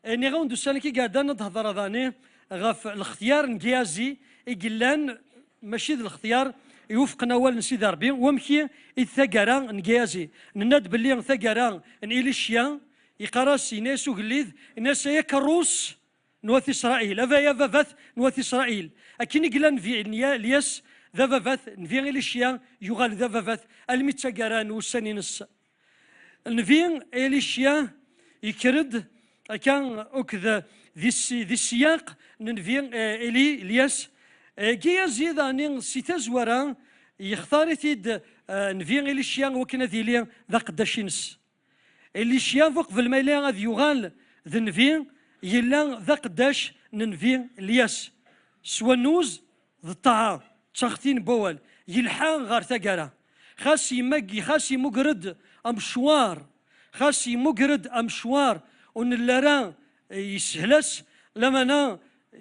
اني غوندو سنه كي قاعده نتهضر ضاني غاف الاختيار نكيازي يقلان ماشي الاختيار يوفق نوال نسيد ربي ومشي الثقرا نكيازي نناد باللي ثقرا نيليشيا يقراس ناس وقليذ ناس يكروس نواث اسرائيل افا فافث نواث اسرائيل اكيني قلان في الياس ذا فافث نفي إليشيا يغال ذا فافث المتسقران والسنينس نفي إليشيا يكرد كان أكذا ذي السياق نفي إلياس كي يزيد أن سيتزورا يختار تيد نفي إليشيا وكنا ذي لي ذا قداشينس إليشيا فوق في الميلان غادي يغال ذا نفي يلا ذا قداش ننفي الياس سوا نوز ذا الطعام تشختين بول يلحان غار ثقرا خاص مقرد امشوار خاص مقرد امشوار ون اللران يسهلس لما انا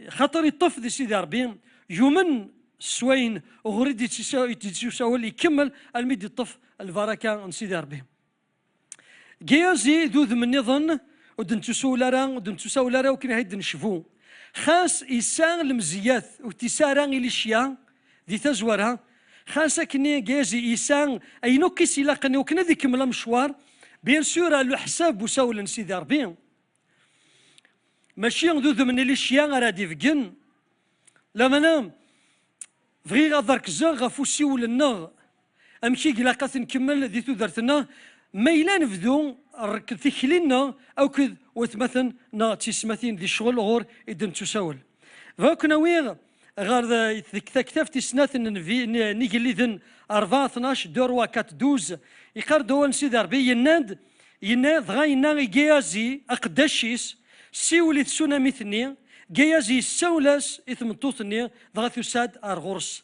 خاطر يطف ذي سيدي ربي يومن سوين وغريد يتساول يكمل الميد يطف البركه سيدي ربي جيازي ذوذ من نظن ودنتو سولارا ودنتو سولارا وكن هيد نشفو خاص يسان المزيات وتسارا إليشيا ذي تزورها خاصة كني جازي إيسان أي نوكي سيلاقني وكنا ذي كمل مشوار بيان سور الحساب وساول سيدي ربي ماشي ذو من إليشيا غادي فكن لما نام فغي غادرك زاغ غفوسي ولنا أمشي قلاقات نكمل ذي تودرتنا ميلا نفذو ركض ثكلنا أو كذ وثمثن نا تسمثين ذي الشغل غور إذن تساول فكنا ويغ غير كتفتي سنات نيجي ذن 4 12 دور 12 يقر دول سيدي ربي يناد غاينا جيازي اقداشيس سيولي تسونامي ثني جيازي السولاس اثمنطوثني ضغا ثساد ارغورس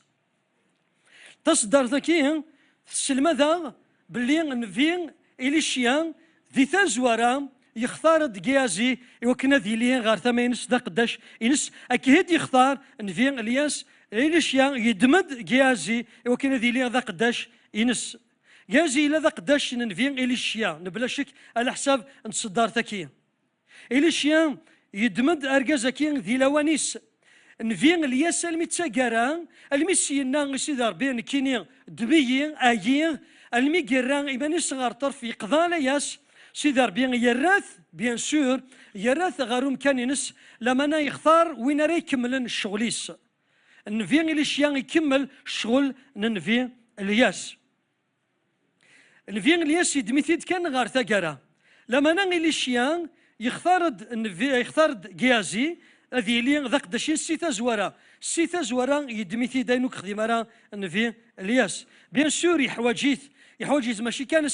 تصدر ذكي السلمة ذا باللي نفين إليشيان ذي تزورا يختار دقيازي وكنا ذي ليه غير ثمانينس دا قداش ينس اكيد يختار نفين الياس إليشيا يدمد جيازي وكنا ذي ليه ذا قداش ينس جازي الى ذا قداش نفين إليشيا نبلا شك على حساب نصدار ثكي إليشيا يدمد ارجازكي ذي لوانيس نفين الياس المتساقرا المسينا سيدار بين كيني دبي اجي الميقرا ايماني صغار طرف يقضى ياس سيدي ربي يراث بيان سور يراث غاروم كان ينس لما انا يختار وين راه يكمل الشغليس النفي الاشياء يكمل الشغل ننفي الياس النفي الياس يدميثيد كان غار ثقرا لما انا الاشياء يختار كيازي هذه اللي ذاك داشين سيتا زوارا يدميثي داينوك خديمه النفي الياس بيان سور يحواجيت ماشي كان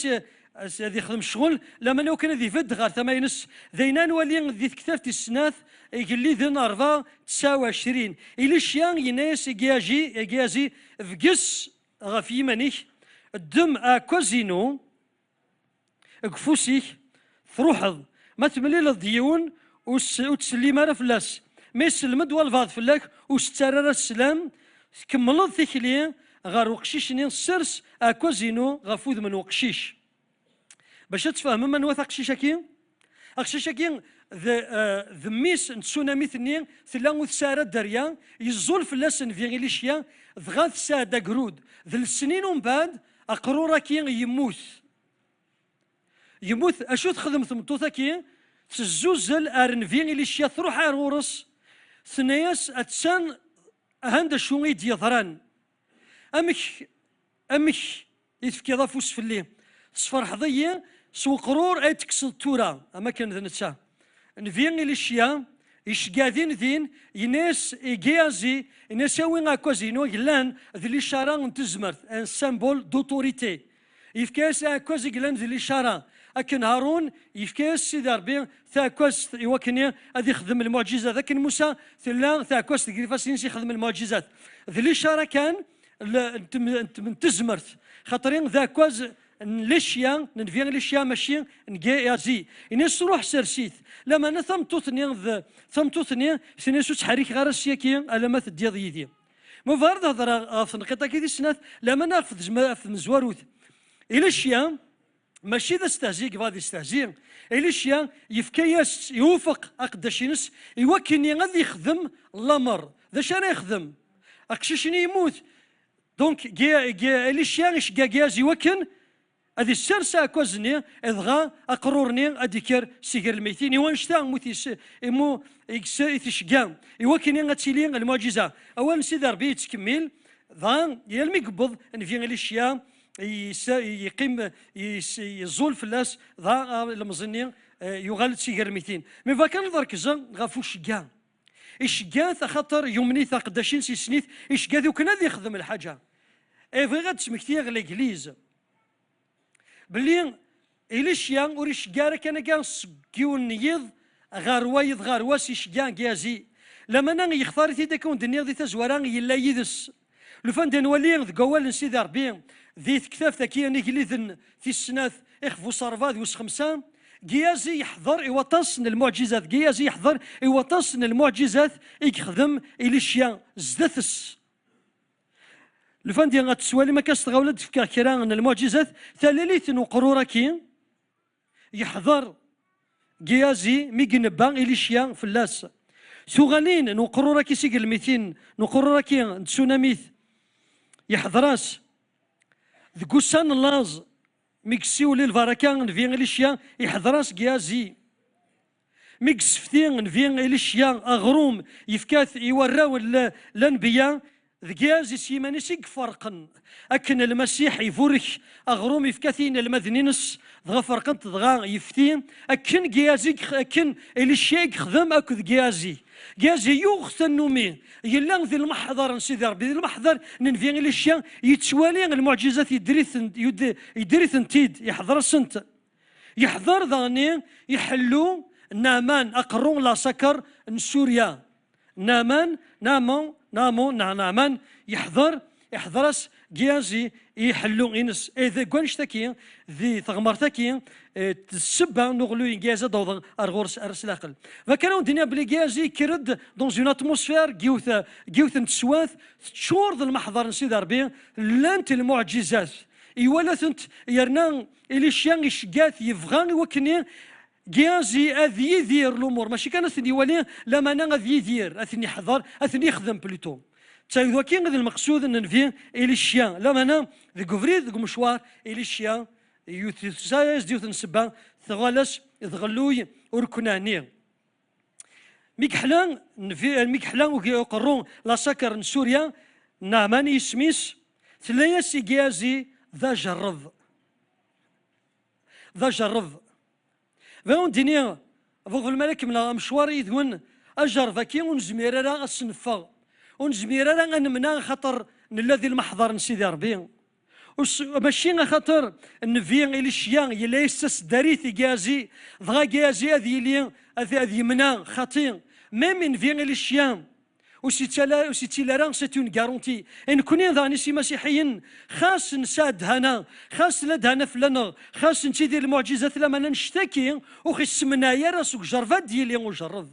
هذه يخدم الشغل لما لو كان ذي فد غير ثمانينس ذينان ولي ذي كتابة السناث يقول لي ذن 29 إلي شيان يناس يجازي فقس غفي منيك الدم أكوزينو قفوسيك تروحض ما تملي للديون وتسلي مالا فلاس ما يسلمد والفاض فلاك وسترر السلام كملت ثكلي غير وقشيش نسرس أكوزينو غفوذ من وقشيش باش تفهم من وثق شيشاكين اقشيشاكين ذميس تسونامي ثنين ثلاث سارة دريا يزول فلاسن في غيليشيا ضغاث سادة قرود ذل السنين ومن بعد اقرورا كي يموت اشو تخدم ثمطوثا كي تزوزل ارن في غيليشيا تروح ارورس ثنياس اتسان هند شويد يظهران امك يتفكي ضافوس في الليل صفر حظيه سو قرور تكسل تورا اما كان ذا نتسا نفين الاشياء يشقاذين ذين يناس إيجازي يناس وين أكوزينو يلان ذي الإشارة نتزمرت ان سامبول دوتوريتي يفكاس أكوزي يلان ذي الإشارة أكن هارون يفكاس سيدي ربي ثاكوز يوكني هذا يخدم المعجزة لكن موسى ثلا ثاكوز تقريفاس يخدم المعجزات ذي الإشارة كان تزمرت خاطرين ذاكوز ليشيا نفيان ليشيا ماشي نجازي ينس روح سرسيت لما انا ثمتوثني سنسو تحريك غير السياكي علامات ديال يدي مفارد هضره في نقطه كي سنات لما ناخذ في مزواروث الى الشيا ماشي ذا استهزيك غادي يستهزي إليشيا يفكياس يوفق أقداشينس يوكني غادي يخدم الأمر ذا شانا يخدم أقشيشني يموت دونك جي إليشيا إشكا جياز يوكن هذه السرسة كوزني إذغا أقرورني أديكر سيجر الميتين يوانشتا موتيس إمو يتشقام يوكني غاتيلين المعجزة أول سيدي ربي يتكمل ذا يلمي قبض ان في الاشياء يقيم يزول في الناس ذا المزني يغالد سيغر 200 مي فكان دركزا غافو شكا الشكا خاطر يومني قداشين سي سنيت الشكا ذوك نادي يخدم الحاجه اي فغا تسمكتي غ ليغليز بلي الاشياء وريش كاع كان كاع سكيون نيض غاروايض غارواسي شكا كازي لما انا يختار تيداكون دنيا ذي تزوران يلا يدس لفان دي نولي ذكوال نسيدي ربي ذي كتاف ذكية نيكليذن في السنات إخفو صرفات وس خمسة جيازي يحضر إيوطاس المعجزات جيازي يحضر إيوطاس المعجزات يخدم إليشيا زدثس لفان دي غاتسوالي ما كاستغولد في كيران المعجزات ثالث نقروركي يحضر جيازي ميجنبا إليشيا في اللاس ثغانين نقروركي سيقل 200 نقروركي تسوناميث يحضراس ذكوسان اللاز ميكسيو للفاركان في إليشيا يحضراس جيازي ميكسفتين في إليشيا أغروم يفكاث يوراو الأنبياء ذكيازي سيماني سيك فرقا أكن المسيح يفورك أغروم يفكاثين المذنينس دغا فرقنت دغا يفتين أكن جيازي أكن إليشيا يخدم أكو ذكيازي جازي يوغث النومي يلا ذي المحضر نسيدي ربي ذي المحضر ننفي الاشياء يتسوالي المعجزات يدريث تيد يحضر السنت يحضر ذاني يحلو نامان اقرون لا سكر سوريا نامان نامان يحضرس جيازي يحلو انس اذا كونشتاكي ذي ثغمرتاكي تسبا نغلو جيازا دوضا ارغورس ارسلاقل فكانوا دينا بلي جيازي كرد دون اون اتموسفير جيوث نتسواث تشور ذا المحضر نسيد ربي لانت المعجزات ايوالا ثنت يرنا الاشياء يشقاث يفغان وكني جيازي اذي يدير الامور ماشي كان اثني ولي لما انا اذي يدير اثني يحضر اثني يخدم بلوتو تايذ وكين غير المقصود ان نفي اليشيا لما انا ذي كوفريد ذي مشوار اليشيا يوثسايز ديوث نسبا ثغالس ذغلوي وركناني ميكحلان نفي ميكحلان وقرون لا سكر سوريا نعمان سميس ثلاث جيازي ذا جرب فاون دينيا فوق الملك من مشواري ذون اجر فكي ونزمير راه السنفا ونزمير راه نمنا خاطر الذي المحضر نسيدي ربي ماشي خاطر النفي الاشياء يلا يسس داريثي جازي ضغا جازي هذه يمنا خاطين ميم في الاشياء وسيتي لا سيت اون غارونتي ان كوني ذاني سي مسيحيين خاص نساد هنا خاص لد هنا فلان خاص نتي المعجزات لما نشتكي وخص منايا راسك جرفات ديالي وجرب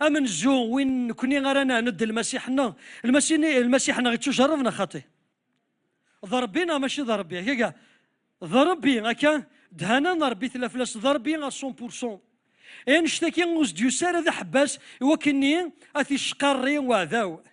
امن زو وين كوني غير ند المسيحنا المسيحنا غيتجربنا خاطي ضربينا ماشي ضربي هكا ضربي هكا دهنا نربي ثلاث ضربي 100% نشتكي وزديو سار هذا حباس وكني اثي شقري وذاو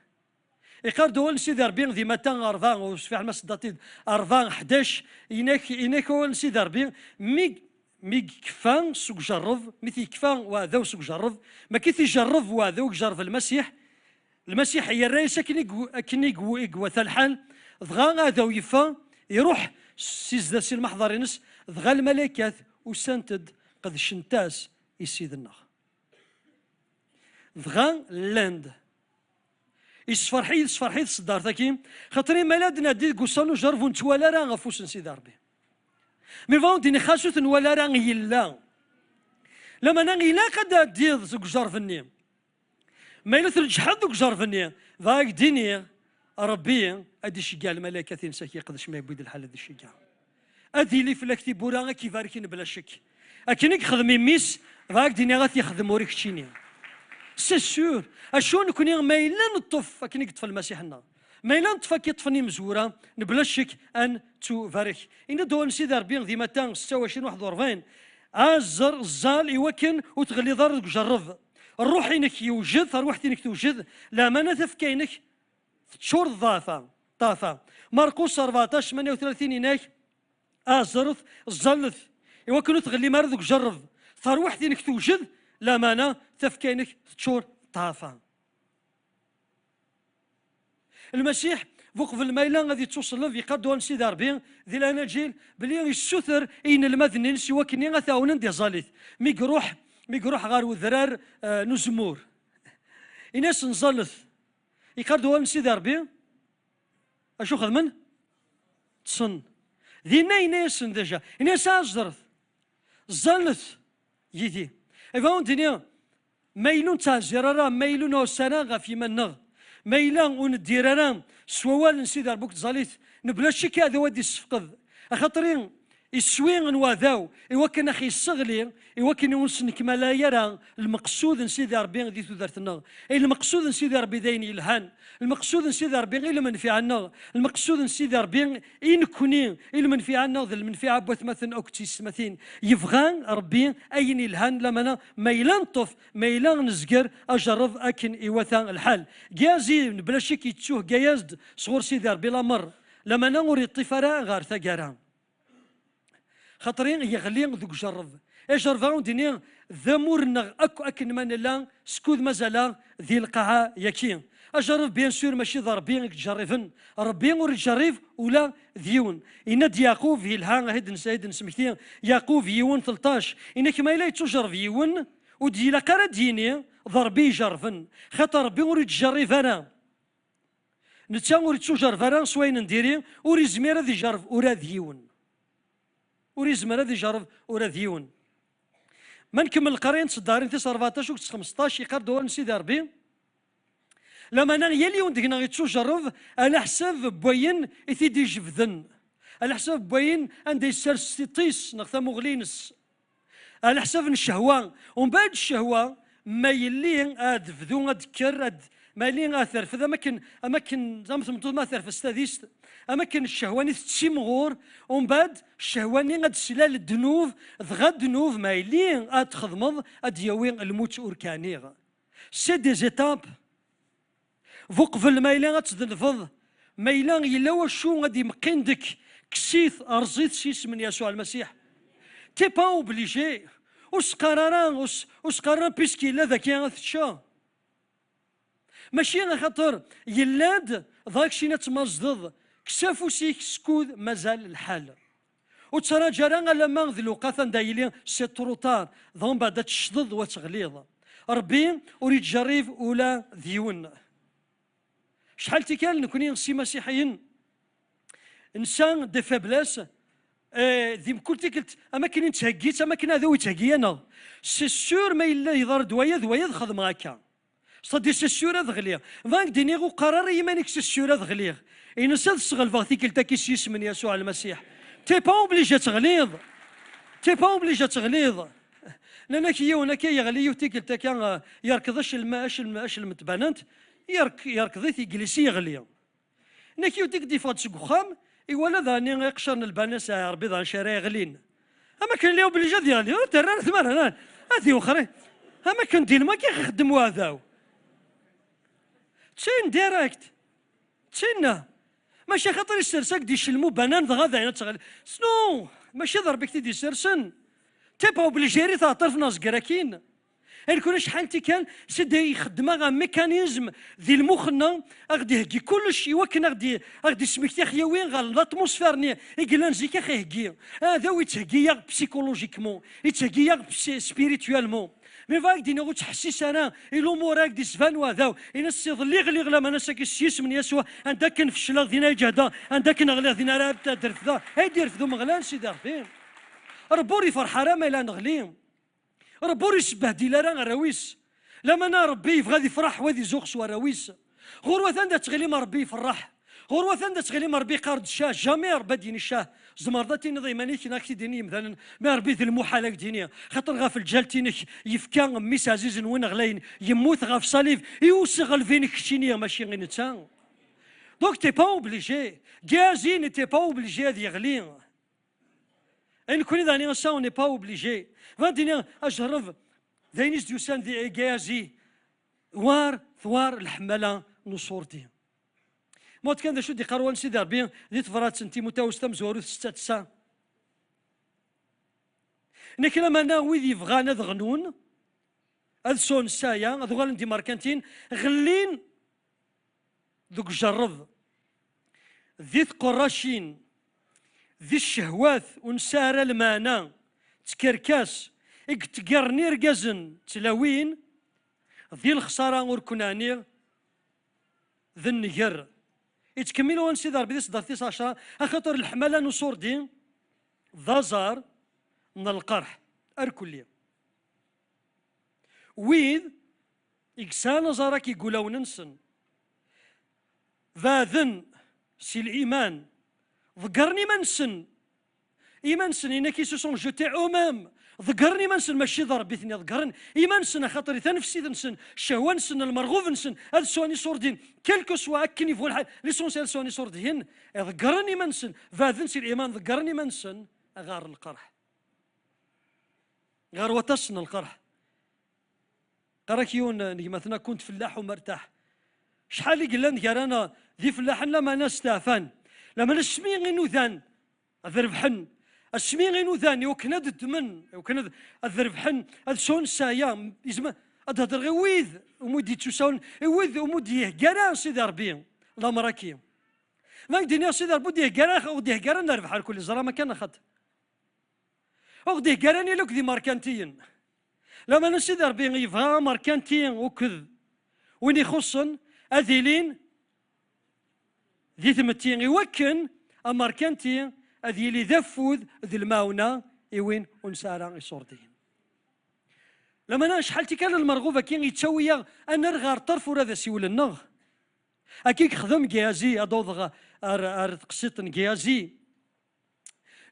يقار دول سيدي ربي ذي متى 40 وفي على مسداتي 40 11 يناك سيدي ربي مي كفان سوق جرب مثي كفان وذاو سوق جرب ما كيثي جرب وذاو جرب المسيح هي الرئيس كني قوة الحال ضغا هذا ويفا يروح سيزدا سي المحضر ينس ضغا الملكات وسنتد قد شنتاس يسيدنا ضغا لاند يصفر حيد صدار ثاكي خاطري مالادنا دي قصانو جرفو نتوالا راه غفوس نسيد ربي مي فاون ديني خاصو نوالا راه يلا لما نغي لا قد ديض زوج جرفني ما الا ترجح دوك جرفني ضايق ديني ربي ادي شكا الملائكه تنساكي يقدش ما يبيد الحال هذا الشكا ادي لي فلاكتي بورا كيفاركين بلا شك اكنك خدمي ميس ضايق ديني غادي يخدم وريك تشيني سي سور اشون كوني ما الا نطف اكنك طفى المسيح لنا ما إلا نتفاكي طفني مزورة نبلا الشك أن تبارك إن دول نسيد ربي ديما تان 26 41 أزر الزال يوكن وتغلي ضر جرب الروح إنك يوجد الروح إنك توجد لا ما تفكينك تشور ضافة طافة مرقوس 14 38 إنك أزرث الزلث يوكن تغلي مرضك جرب فروح إنك توجد لا ما تفكينك تشور طافة. المسيح وقف الميلان غادي توصل في قدوان سيدي ربي ذي الاناجيل بلي يسوثر اين المذنين سوا كني غاثاون دي زاليت ميقروح غار وذرار نزمور إناس نزلث يقدوان سيدي ربي اشو خدمن تصن ذينا إناس ديجا إناس أجدرث زلث يدي إفاون دنيا ميلون تاع زرارة ميلون وسناغا في منغ ميلان ونديرانا سوال نسيد ربك تزاليت نبلا شي هذا ودي السفقد خاطرين السوين نواذاو يوكن اخي الصغلي يوكن يونس كما يرى المقصود نسيد ربي غادي تدرتنا المقصود نسيد ربي داين الهان المقصود نسيد ربي غير المنفي عنا المقصود نسيد ربي ان كوني المنفي عنا ذا المنفعه بوث مثلا اوكتيس مثين يفغان ربي اين الهان لما ميلان طف ميلان نزقر اجرب اكن ايوثان الحال جازي بلا شي كيتشوه جايزد صغور سيدي ربي لامر لما نوري الطفراء غار ثقارا خاطرين يغلي ذوك جرب جرباون ديني ذمور اكو اكن من لا سكوذ مازال ذي القاعه ياكين اجرب بيان سور ماشي ضربين تجرفن ربي ور تجرف ولا ذيون ان يعقوب في الهان هيد سيد سميتين يعقوب يون 13 انك ما الا تجرب يون ودي لا قرا ديني ضربي جرفن خاطر ربي ور تجرف انا نتا ور تجرف انا سوين نديري ور زمير ذي جرف ورا ذيون وريزمر هذا يجرب ورا ذيون ما نكمل القرين تصدارين 14 و 15 يقرر دوان سيدي ربي لما انا يليون ديكنا غيتجرب على حساب بوين يثيدي جفذن على حساب بوين عندي يسر ستيس نغثا مغلينس على حساب الشهوه ومن بعد الشهوه ما يلي اد فذو غدكر ما يلي اثر فذا اماكن زعما ما اثر في استاذيست اماكن الشهواني تشيمغور ومن بعد الشهواني غاد سلال الدنوف غاد دنوف ما يلي تخدمض ادياوين الموت اوركانيغ سي دي زيتاب فوقف المايلين غتدلفض مايلان يلا وشو غادي مقيندك كسيث ارزيت سيس من يسوع المسيح تي با اوبليجي وش قراران بيسكي لا ذاكي غتشا ماشي خاطر يلاد ضاك شي نتمزض كسافو سيك سكود مازال الحال وترى جرى لما ذلو قاثا دايلين سي تروطار ضم بعد تشضض وتغليظ ربي اريد جريف ولا ذيون شحال تيكال نكوني سي مسيحيين انسان دي فابلاس ذي كل تيكلت اماكن تهكيت اماكن هذا ويتهكي انا سي سور ما الا يضر دوايا خدم هكا صدي سي سور هذا غليغ فانك دينيغو قرار يمانك سي سور هذا غليغ إن ساد الصغل فاغتي كلتا كيسيس من يسوع المسيح تي با اوبليجي تغليظ تي با اوبليجي تغليظ لأن كي هناك يغلي وتيكلتا كان يركضش الماء اش المتباننت يركضي تيجلسي يغلي ناكي وديك دي فات سكوخام إيوالا ذاني يقشرن الباناس ربي ذان شارع يغلين أما كان لي اوبليجي ديالي ترى ثمان هذه أخرى أما كان دير ما كيخدم هذا تشين ديريكت تشينا ماشي خاطر يسرسك دي شلمو بنان غادا يعني تغل سنو ماشي ضربك تدي سرسن تبا اوبليجيري تعطر في ناس كراكين كون شحال كان سيدي يخدم غا ميكانيزم ذي المخنا غادي يهكي كلشي يوكن غادي سميكتي خياوين غا لاتموسفير ني يقلان زيكا خيهكي هذا ويتهكي بسيكولوجيكمون يتهكي سبيريتوالمون مي فاك دي نغوت تحسيس انا الامور دي سفان وهذا ان السيض اللي غلي غلا ما نساك السيس من يسوع عندك نفشل دينا يجهدا عندك نغلي دينا راه درت ذا هاي رفدو مغلان سيدي ربي ربوري فرحه ما لا نغلي ربوري شبه ديلا راه راويس لما انا ربي غادي يفرح وادي زوق سوا راويس غروه ثاندا تغلي ما ربي يفرح غروه ثاندا تغلي ما ربي قارد الشاه جامي ربا ديني الشاه زمرضتي نظيماني كي ناكتي ديني مثلا ما ربي ذي المحالك دينيا خاطر غا في الجالتينك يفكا ميس عزيز وين غلاين يموت غا في صليب يوسغ الفينك كشينيا ماشي غير نتا Donc t'es pas obligé. Géazi n'était pas obligé d'y aller. إن كل ذا نيسا on n'est pas obligé. فادينا أجرب ذينيس ديوسان ذي جازي وار ثوار الحملة نصورتي. موت كان ذا شو دي قروان سيدي ربي ذي تفرات سنتي متاوستم زوروث ستة تسعة. نكلا مانا ويدي فغانا ذغنون هذ سون سايا هذ غالن دي ماركانتين غلين ذوك جرب ذي قراشين ذي الشهوات ونسارة المانا تكركاس اكتقرني رقازن تلاوين ذي الخسارة وركناني ذي النجر يتكملوا ونسي دار بديس دار 19 اخاطر الحمالة نصور دي ذازار من القرح اركلي ويذ إكسان زارك يقولوا ننسن ذاذن سي الإيمان ذكرني منسن إيمانسن إنك يسوسون جوتي أمام ذكرني منسن ماشي ضربتني ذكرني إيمانسن خاطري تنفسي نسن الشهوة نسن المرغوب نسن هذا سواني صوردين كلكو سوا أكني فول الحال ليسونسيال سواني صوردين ذكرني منسن ذاذن سي الإيمان ذكرني منسن غار القرح غار وتسن القرح قراكيون مثلا كنت فلاح ومرتاح شحال اللي قلنا نقال انا ذي فلاح لما ناس تافان لما السمي غير نوذان الذربحن السمي غير نوذان وكنا الدمن وكنا الذربحن السون سايا يزما هذا غير ويذ ومودي تساون ويذ ومودي كرا سيدي ربي لا مراكي ما قدينا سيدي ربي كرا وديه كرا نربح كل زرا ما كان اخذ وديه كرا لوك ذي ماركانتيين لما نسيد ربي يفها ماركانتين وكذ وين يخصن اذيلين ذي ثمتين يوكن اماركانتين اذيلي ذفوذ ذي الماونه وين ونسارا يصوردين لما انا شحال كان المرغوبه كي يتسوي انا رغار طرف ولا سيول النغ اكيك خدم جيازي ادوضغ قصيت جيازي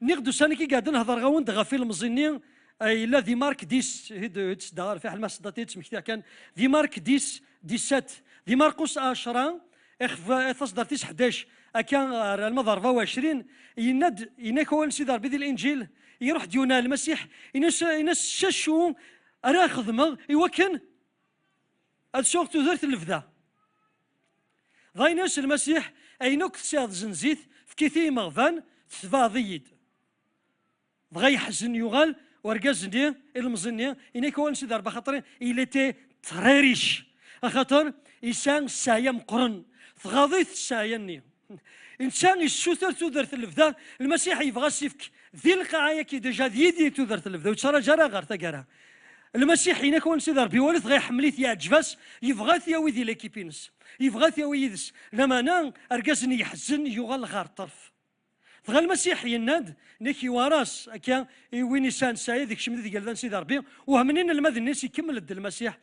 نقدو سنه كي قاعدين نهضر غاون دغا فيلم زينين اي لا ذي مارك ديس هيد دار في حال ما صداتيتش مكتيا كان ذي مارك ديس 17 ذي ماركوس 10 اخف تصدر 11 كان المظهر 24 يند ينكون سيدار بذي الانجيل يروح ديونا المسيح ينس ششو راه خدمه يوكن السوق تزرت الفذا ضايناس المسيح اينوك تساض زنزيت في كثير مغفان تفاضيد بغا يحزن يغال ورقازني المزني إنك هو نسي دار بخاطر إلى تي تريريش خاطر إنسان سايا مقرن تغاضيت سايا إنسان السوتر تودر الفذا المسيح يبغى سيفك ذي القاعية كي ديجا ذي تودر الفذا وتشرى جرى غير تقرا المسيح إنك هو نسي دار بيولد غير حمليت يا جفاس يبغى ثياوي ذي ليكيبينس يبغى ثياوي يدس لما أنا أرقازني يحزن يغال غير طرف فغا المسيح يناد نيكي وراس اكا وين يسان ساي ذيك شمد قال سيدي ربي وهمنين المذ الناس يكمل الد المسيح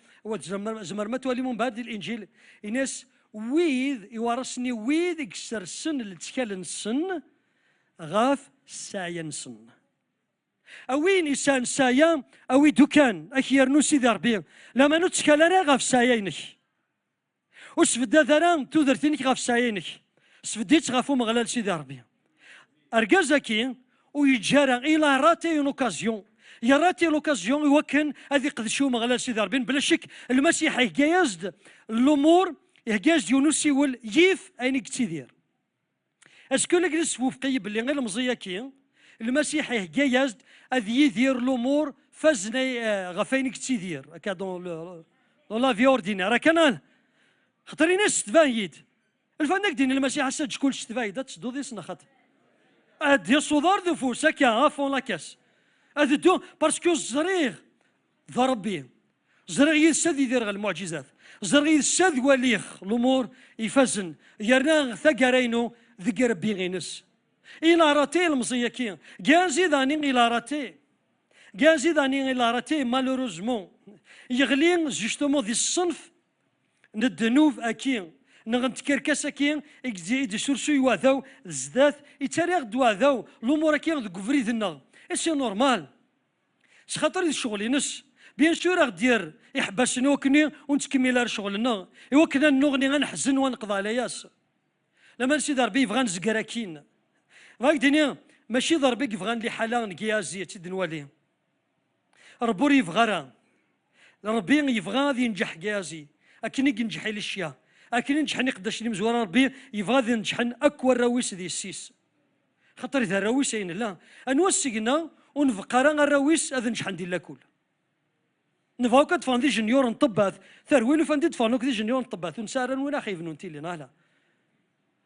زمر توالي من بعد الانجيل الناس ويذ يورثني ويذ يكسر السن اللي تكال السن غاف سايا نسن اوين يسان سايا اوي دوكان اكيرنو سيدي ربي لما نتكال انا غاف سايينك وسفدا ذران تودرتينك غاف سايينك سفديت غافو مغلال سيدي ربي أرجازكي ويجارى إلى راتي لوكازيون يا راتي لوكازيون يوكن هذه قد شو مغلال سيدي ربي بلا شك المسيح يجايزد الأمور يجايزد يونسي واليف أين كتيدير اسكو لك نسفو في قيب اللي غير مزياكي المسيح يجايزد هذه يدير الأمور فازني غفين كتيدير هكا دون لا في اوردينير كان خاطر ناس تفايد الفنك دين المسيح حسد شكون تفايد تسدو ذي سنه خاطر أدي صدار ذو فوسك يا عفوا لاكاس أدي دو باسكو زريغ ذا ربي زريغ يسد يدير المعجزات زريغ يسد وليخ الأمور يفزن يرنا ثقرينو ذكر بيغينس إلى راتي المزيكين جازي داني إلى راتي جازي داني إلى راتي مالوروزمون يغلين جوستومون ذي الصنف ندنوف أكين نغنتكركس كين اكزيد سورسو يواذاو الزدات يتاريخ دواذاو الامور كين ذو فريد النغ سي نورمال خاطر الشغل ينس بيان سور غدير يحبسني وكني ونتكمل شغلنا وكنا نغني غنحزن ونقضى على ياس لما نسي ربي يبغى نزكراكين فاك دنيا ماشي ضربي يبغى لي حاله نكيازيه تيد نوالي ربي يبغى راه ربي يبغى غادي ينجح كيازي اكن ينجح الاشياء اكن ينجح نقداش لي مزوار ربي يبغى غادي ينجح اكوا الراويس ديال السيس خاطر اذا الراويس اين لا انوسقنا ونفقر الراويس هذا نجح ندير لاكل نفاو كتفان دي جونيور نطبات ثرويلو فاندي تفانوك دي جونيور نطبات ونسارن ولا خايف نونتي لنا لا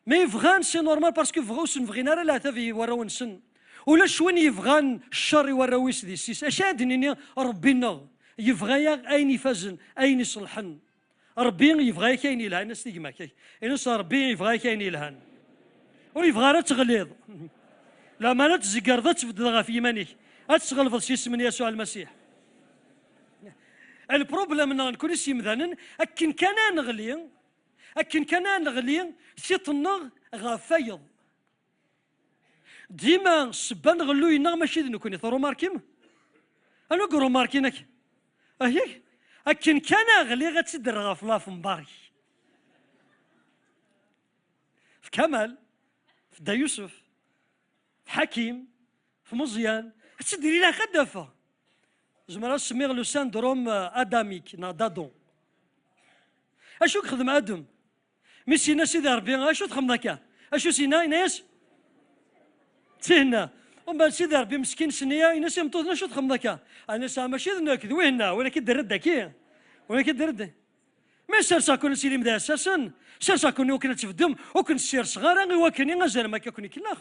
ما يبغان سي نورمال باسكو فغاوس نبغينا راه لا تافي وراو نسن ولا شوين يبغان الشر يوراويس دي السيس اش عندني ربنا يبغى اين يفزن اين يصلحن ربي يبغى كاين يلهان الناس تيجمع كاين الناس ربي يبغى كاين يلهان ويبغى راه تغليظ لا ما تزكر تبدل في يمانك تغلظ شي اسم يسوع المسيح البروبليم نكون شي مثلا اكن كان نغلي سيطنغ غفايض ديما السبان نغلو ينا ماشي نكون ثرو ماركيم انا كرو ماركينك اهي اكن كان غلي غتدر غفلا في مبارك في كمال في دا يوسف في حكيم في مزيان تديري لها خدافه زعما سميغ لو ساندروم اداميك دادون اشو خدم ادم مي سينا سيدي ربي اشو تخدم هكا اشو سينا ناس تهنا ومن بعد سيدي ربي مسكين سنيه ناس يمطوطنا شو تخدم هكا انا سا ماشي ذوي هنا ولا كدير داكي ولا كدير ما سير كون سيلي مدا اساسا سير كون وكن تفدم وكن سير صغار وكن غزال ما كون كلاخ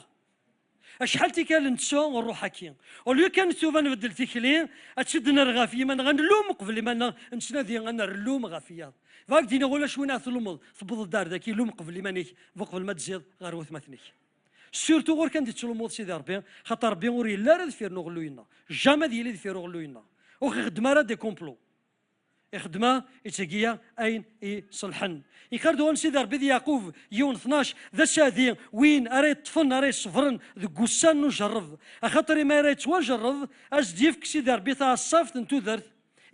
شحال تيكال نتسو ونروح هكيا ولو كان سوفا نبدل تيكلي تشدنا الغافيه ما غنلوم قبل ما نتسنادي غنلوم غافيه فاك دينا ولا شوينا ثلمض ثبض الدار ذاك يلوم قبل ما نيك قبل ما تزيد غير وثمثنيك سورتو غير كان تلمض سيدي ربي خاطر ربي وري لا راه دفير نغلوينا جامي ديالي دفير نغلوينا وخدم راه دي كومبلو يخدمها يتسقيا اين يصلحن يكردون سيدي ربي يعقوب يون 12 ذا شادي وين اري طفن اري صفرن ذو قسان نجرب اخاطر ما راه توجرب ازديفك سيدي ربي تاع الصافت نتوذرت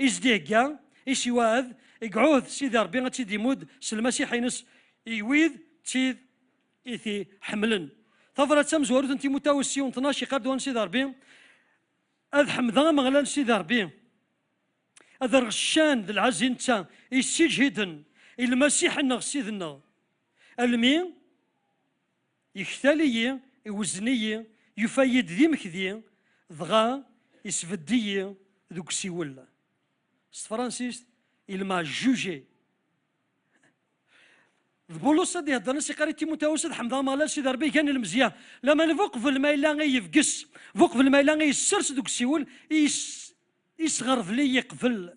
ازديكا يسواذ يقعود سيدي ربي غتيدي مود سلمسيح ينس يويذ تيد إثي حملن ثفرة تمزورت انت متوسيون 12 يقردون سيدي ربي اذ حمضان مغلان سيدي ربي هذا الغشان ذا العزين تا يسجهدن المسيح النغ سيدنا المين يختالي يوزني يفايد ذي مكذي ضغا يسفدي ذوك سيول فرانسيس إلما جوجي بولوس هذه هضرنا سي قريتي متوسط حمضان مالا سي ربي كان المزيان لما نفوق في الماء لا يفقس فوق في الماء لا يسرس ذوك السيول يصغر فلي يقفل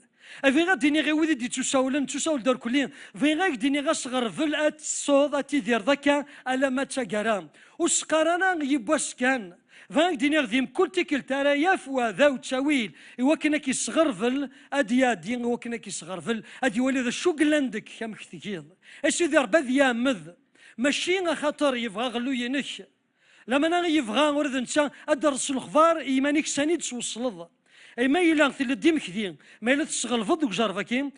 افي غاديني غير ودي تساولن تساول دار كلين في غاديني غصغر فل الصوت تيدير ذاك على ما تشاكرا وسقرانا يبواس كان فغاديني غادي كل تيكل ترى يافوا ذا وتساويل وكنا كيصغر فل ادي وكنا كيصغر فل ادي ولي ذا شو قلندك كم كثير اش يدير بذيا مذ ماشي خاطر يبغى غلو ينش لما انا يبغى ورد نسى ادرس الخبار ايمانك سنيد توصل اي ما الا تلدي مكذين ما الا تشغل فضوك جارفاكين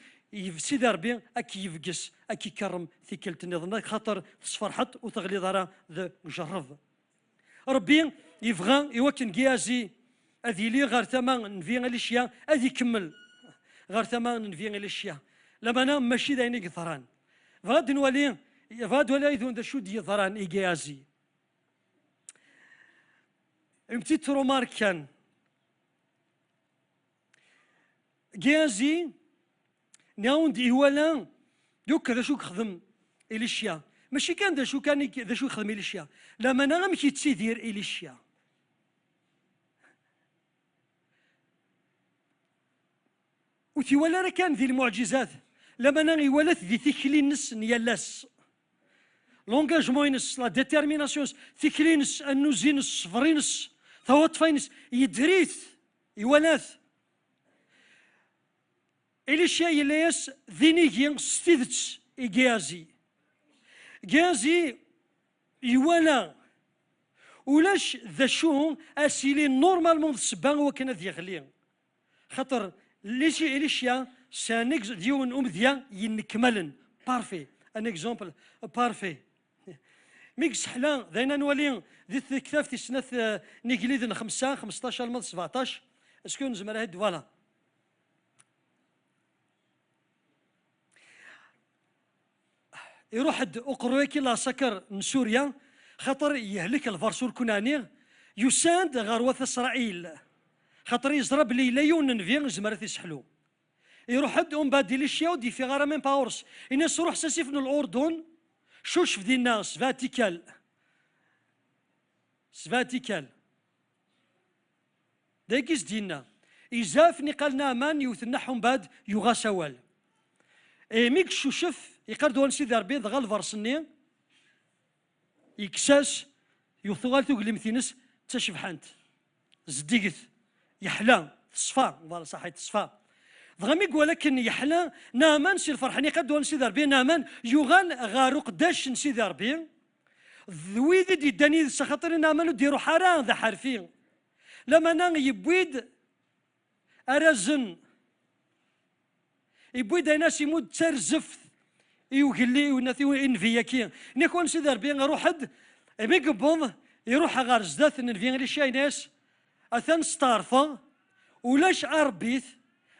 سيدي ربي اكي يفقس اكي كرم ثيكلت النظام خاطر تصفرحت وتغلي ضرا ذا مجرب ربي يبغى يوكن كيازي اذي لي غير ثمن نفي الاشياء اذي يكمل غير ثمن نفي الاشياء لما انا ماشي دايني قطران فغاد نولي فغاد ولا يذون ذا شو دي ضران ايجازي امتي ترومارك كان جازي ناوند إيوالا دوك ذا شو خدم إليشيا ماشي كان ذا شو كان ذا شو يخدم إليشيا لما أنا غير كيتسيدير إليشيا وتيوالا راه كان ذي المعجزات لما أنا يولات ذي ثيكلي نس نيالاس لونجاجمون نس لا ديتيرميناسيون ثيكلي نس النوزي نس صفري نس ثوات فاينس يدريث يولات إليشيا يلاس ذينيكي ستيدتش إيجازي جازي يوالا ولاش ذا شو أسيلي نورمالمون السبان وكان ذي يغلي خاطر ليشي إليشيا سانيكز ديون ذيا ينكملن بارفي ان اكزومبل بارفي ميك سحلا داينا نولي ذي الكتاب في سنة نيكليد 15 الماضي 17 اسكو نزمر هاد فوالا يروح أقرويكي لا سكر من سوريا خاطر يهلك الفرسور كوناني يساند غروة إسرائيل خاطر يزرب لي ليون نفي زمرت يسحلو يروح حد بعد ليشيا ودي في غير من باورس الناس روح ساسي في الأردن شوش في دينا سفاتيكال دايكيس دينا إزافني قال نامان يوثنحهم بعد يغا سوال ميك شوشف يقرد وانسي ذا ربي ضغال فرسني يكساس يوثوغال توقلي مثينس تشفحانت زديقت يحلا تصفى فوالا صحيت تصفى ضغميك ولكن يحلا نامان سي الفرحاني قد وانسي ذا ربي نامان يغال غارو قداش نسي ذا ربي ذويد دي داني سخاطر نامان ديرو حرام ذا حرفين لما نان يبويد أرزن يبويد ناس يمود ترزفت يوكلي ونثي انفياكي نيكون سي ذا ربي روح حد ميك بوض يروح غار زدات نفي لي شي ناس اثن ستارفا ولاش اربيت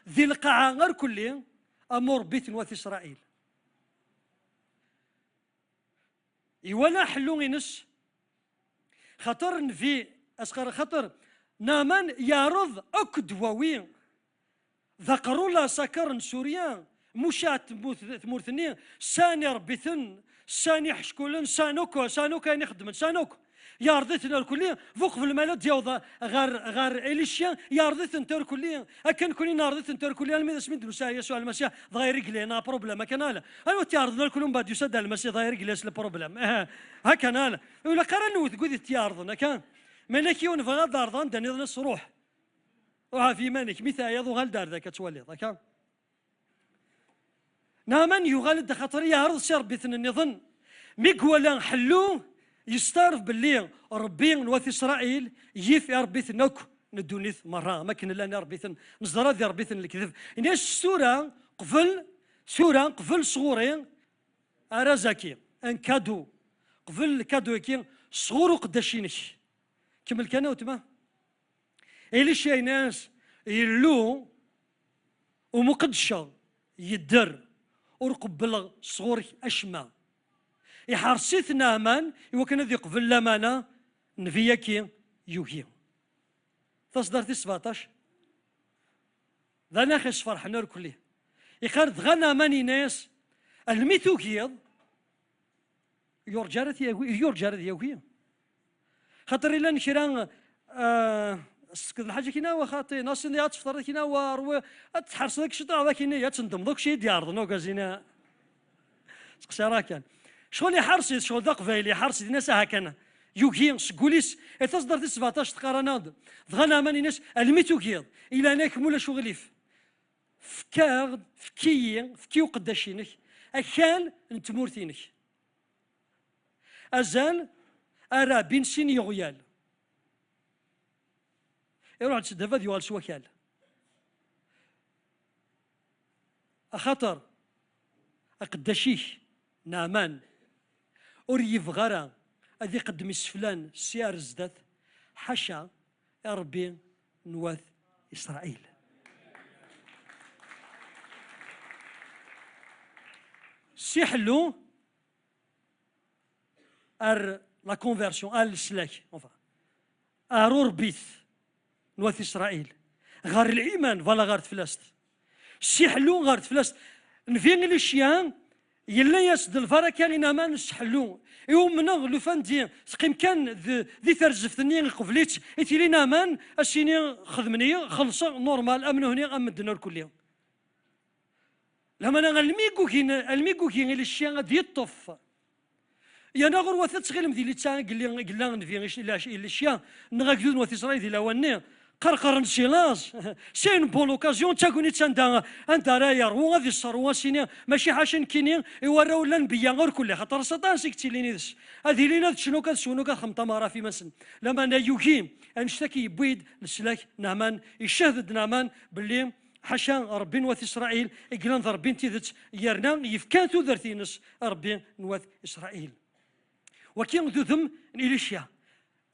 ذي القاعه غير كلي امور بيت نواث اسرائيل يولا حلو ينس خاطر نفي اسقر خاطر نامان يارض اكدواوي ذكروا لا سكر سوريا مشات تمورثني ساني ربيثن ساني حشكولن سانوك يعني خدمت سانوك يا رضيتنا الكلية فوق في المالات ديال غار إليشيا يا رضيت انت الكلية أكن كلنا رضيت انت الكلية الميدا سميت له يسوع المسيح ضاير رجلينا بروبليم هكا نالا أيوا تيارضنا الكلهم بعد يسد المسيح ضاير رجليس البروبليم هكا نالا ولا قرنوا تقول تيارضنا كان ملك يون فغاد دارضان داني نص روح وها مانك مثال يضو غال دار ذاك تولي ذاك نامان يغالد خاطر يعرض سير بيثن النظن ميك ولا حلو يستعرف باللي ربي نواث اسرائيل يف يا ربي ثنوك ندونيث مره ما كان لا ربي ثن نصدر هذه ربي ثن الكذب الناس سوره قفل صغوري ارزاكي ان كادو قفل كادو كي صغور قداشينك كمل كان وتما إلي شي ناس يلو ومقدشة يدر ورقبل صغور أشما يحرسيت نامان يوكن ذي قبل لمانا نفياكي يوكي تصدرتي 17 ذا ناخش فرحنا الكلي يخرد غنا ماني ناس الميثوكيض يرجارت يوكي خاطر إلا نشران سكت الحاجه كينا وخاطي ناس اللي تفطر كينا وروي تحرص لك شي طاع كينا يا تندم دوك شي ديار كازينا تقشرا كان شغل يحرص شغل ذاك فايلي حرص ناس هكا يوكي سكوليس تصدر 17 تقارناد دغنا ماني ناس الميتو كيض الى ناك مولا شغليف فكار فكي قداشينك اكان نتمورتينك ازال ارا بين سين يغيال يروح تسدفا ديوال سوكال أخطر أقداشيك نامان أريف غرا أذي قدم السفلان سيار زدات حشا يا ربي نواث إسرائيل سيحلو لا كونفيرسيون السلاك أرور بيث نواث إسرائيل غار الإيمان فلا غار تفلاست سيحلو غار تفلاست نفين الاشياء يلا يسد الفركة لنا ما نسحلو يوم منغ لو فاندي سقيم كان ذي ترزفتني قفليت إتيلينا مان أسيني خدمني خلص نورمال أمن هنا أمدنا الكلية لما أنا الميكو كين الاشياء دي الطف يا نغر وثت غير مدي اللي تسان قلنا نفي الاشياء نغاكدون وث إسرائيل دي لاواني قرقر سيلاز سين بون اوكازيون تاكوني تساندا انت رايا رو غادي الصروه سيني ماشي حاشن كيني يوراو لا نبيا غير كل خاطر سطان سكتي ليني دس هذه لينا شنو كخمطه مره في مسن لما انا يوكي نشتكي بويد السلاك نعمان يشهد نعمان باللي حاشا ربي نواث اسرائيل قلنا ربي تيذت يرنا يفكان ذرتينس ربي نواث اسرائيل وكين ذم إليشيا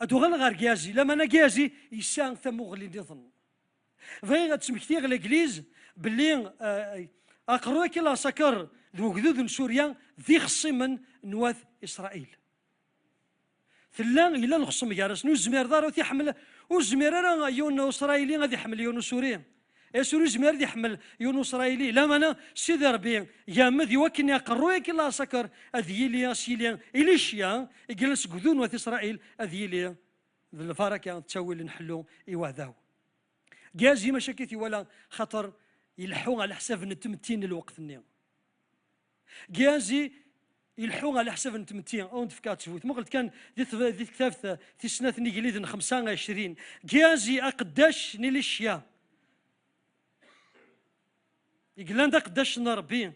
أدوغل غار جازي لما أنا جازي يسان ثموغ اللي نظن فهي تسمكتيغ الإنجليز باللي أقروك لا سكر ذو جذوذ سوريا ذي خصي من نواث إسرائيل ثلان إلا نخصم جارس نو الزمير دار وثي حمل والزمير راه يون إسرائيلي غادي يحمل يون سوري سوري الزمير غادي يحمل يون إسرائيلي لا أنا سيدي ربي يا مذي وكن يقروك لا سكر أذيليا سيليا إليشيا يجلس جذون وث إسرائيل أذيليا الفركة تسوي لنحلو إيواذاو جازي مشاكيتي ولا خطر يلحون على حساب نتمتين الوقت النيم جازي يلحون على حساب نتمتين او نتفكات تفوت ما قلت كان ذي كتاب في سنة نيجليد 25 جازي اقداش نيليشيا يقلان دا قداش نربي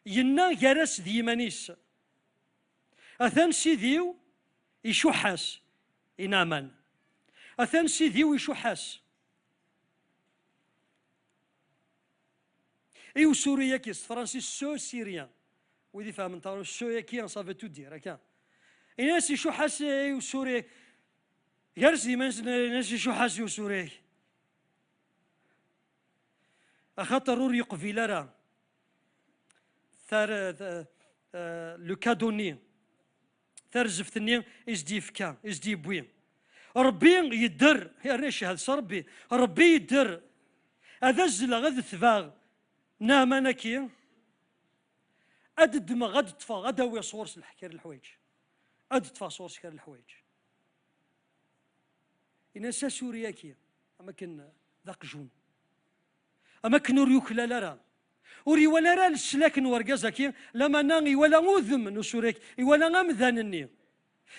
ينا جارس ديمانيس اثان سيديو يشوحاس ينامان اثان سيديو يشوحاس ايو سوريا كيس فرنسي سو سيريان ويدي فاهم انت سو ياكي صافي تو دير هكا الناس شو حاس ايو سوريا يرسي الناس شو حاس يو سوريا اخاطر روري قفيلارا ثار لو كادوني ثار زفتني ازدي فكا ازدي بوي ربي يدر يا ريش هذا ربي ربي يدر هذا الزلا غاد ثفاغ نعم أنا كي أدد ما غاد تفا غدا ويا صورس الحكير الحوايج أدد تفا صورس كير الحوايج إن سوريا كي أما كن ذاق جون أما كن ريوك لا لا وري ولا راه السلاكن ورقازا كي لما ناغي ولا غوذم نسوريك ولا غامذانني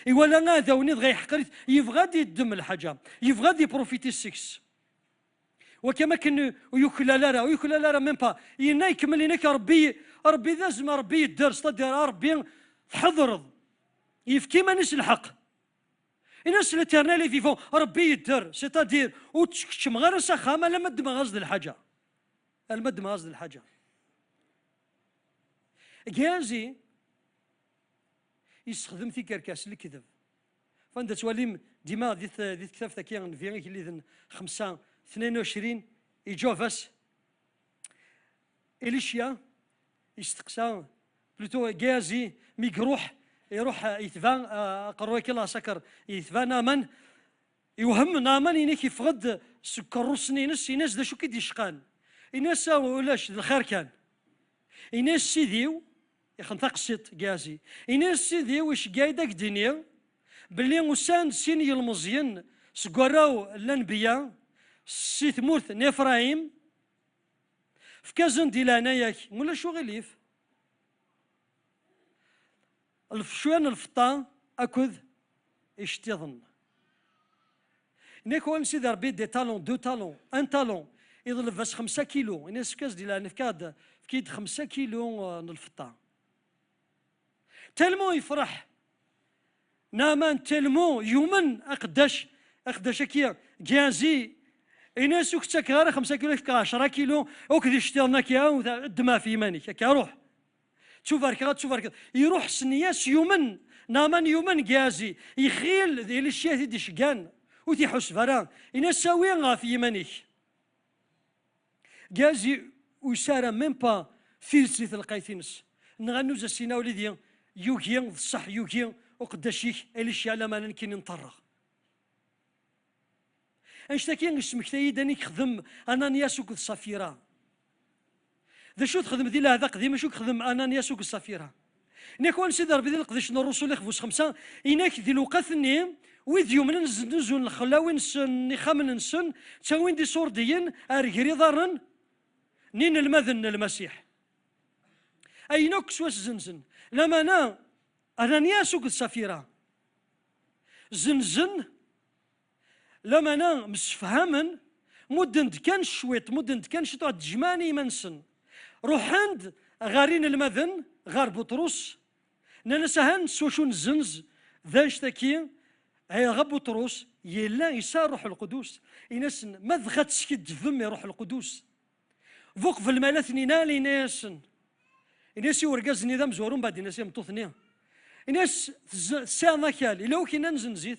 ولا غاذاوني غا يحقريت يبغى يدم الحاجة يبغى يبروفيتي السكس وكما كن ويكلا لا ميم با ينا يكمل هناك ربي لازم ربي الدرس ديال ربي تحضر يفكي ما نس الحق الناس الاترنالي فيفون ربي يدر سيتادير وتشكشم غير سخامه لا مد ما غزد الحاجه المد ما غزد الحاجه جازي يستخدم في كركاس الكذب فانت تواليم ديما ذي كتاب ثكيان في اللي 22 يجوفس إليشيا يستقسى بلوتو جازي ميقروح يروح يتبان قروي كلا سكر يتبان نامان يوهم نامان ينيك يفقد سكر سنينس يناس دا شو كي ديشقان يناس ولاش الخير كان يناس سيديو يخنطق السيط جازي يناس سيديو وش قايدك دينيا باللي وسان سيني المزيان سكراو الانبياء سي ثمورث نفرايم في كازن ديلانا ياك ولا شو غليف الفشوان الفطان اكذ اشتظن نيكون سيدي ربي دي تالون دو تالون ان تالون يضرب بس 5 كيلو الناس في كاز ديلانا في كيد 5 كيلو الفطان تلمو يفرح نامان تلمو يومن اقداش كيا جازي الناس وكتاك غير 5 كيلو في 10 كيلو وكذا يشتيرنا كيا الدماء في يمانك هكا روح تشوف هكا يروح سنياس يومن نامان يومن جازي يخيل ذي الاشياء دي شقان وتيحس فران الناس ساويين في يمانك جازي ويسارا ميم با فيرسيث القايتينس نغنوز السينا وليدي يوكيين الصح يوكيين وقداشيك الاشياء لما نمكن نطرق انشتاكين اسمك تايداني خدم انانياس وك الصفيره ذا شو تخدم ذي هذا قديم شو خدم انانياس وك الصفيره نيكون سيدي ربي القديش الرسول يخفوس 5 إناك ذي الوقاثني ويذ يومن نزون الخلاوين سن خامن سن تاوين دي صورديين ارغري ضارن نين المذن المسيح اي نوكس واش زنزن لما انا انانياس وك الصفيره زنزن لما انا مسفهما مدن كان شويط مدن كان شويط جماني منسن روح عند غارين المذن غار بطرس ننسهن سوشون الزنز ذا اشتكي هي غاب بطرس يلا يسار روح القدوس يناس ما ذغات سكت فم روح القدوس فوق في المالات نينا ليناس الناس يورقاز نظام زورون بعد الناس يمطوثني الناس الساعة مكال إلا وكينا نزنزيت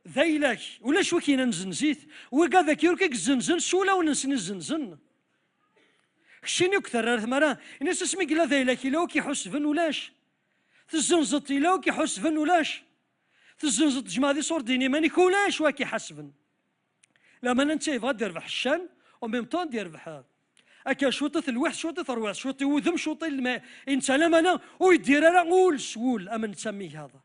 ذايلاك ولا شو كينا نزنزيت وكا ذاك يوركيك الزنزن سولا ونسني الزنزن كشيني كثر ثمرة الناس اسمي كلا ذايلاك إلا وكي حسبن ولاش تزنزط إلا وكي حسبن ولاش تزنزط جماعة دي صور ديني ماني كولاش واكي حسبن لما انت يبغى تربح الشان وميم طون يربح اكا شوطة الواحد شوطة الرواح شوطي وذم شوطي الماء انت لما انا ويدير انا قول سول اما نسميه هذا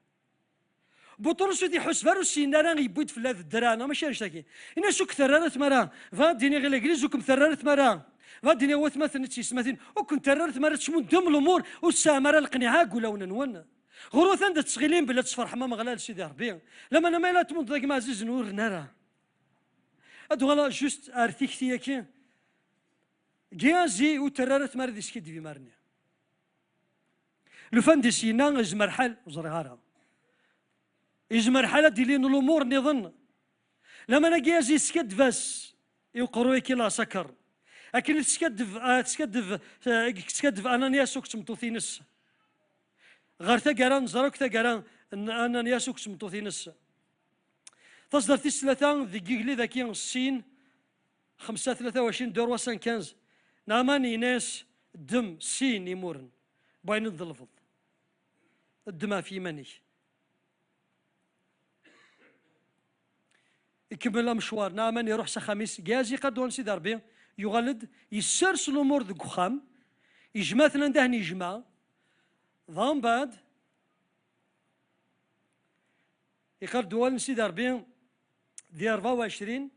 بطرس دي حسبان السينا راه يبويد في هذا الدرانا ماشي رشاكي انا شو كثررت مرا فاديني غير الانجليز وكم ثررت مرا فاديني هو ثمثل تيسمثين وكنت ثررت مرا تشمون دم الامور والسامره القناعه قولا ونون غروث عند تسغيلين بلا تصفر حمام غلال سيدي ربي لما انا ما لا تموت ذاك ما عزيز نور نرى ادو غلا جوست ارتيكتي كي جيازي وتررت مرا دي سكيد في مرني لو فان دي سينا زمر حال وزرغاره يزمر حالة ديالين الامور نظن لما انا جيازي سكد فاس يقروي كي لا سكر لكن تسكدف انانياس وكتم توثينس غير تاكاران زراك تاكاران انانياس وكتم توثينس تصدر تيس ثلاثة ذي كيكلي ذاكي السين 5 23 دور وسان كانز ناماني ناس دم سين يمورن باين الظلفض الدماء في مني يكمل مشوار نامن يروح خميس جازي قدوان سيدي ربي يغلد يسرس الامور ذك خام يجمع ثنا دهن يجمع ضام بعد يقرد دوال سيدي ربي دي 24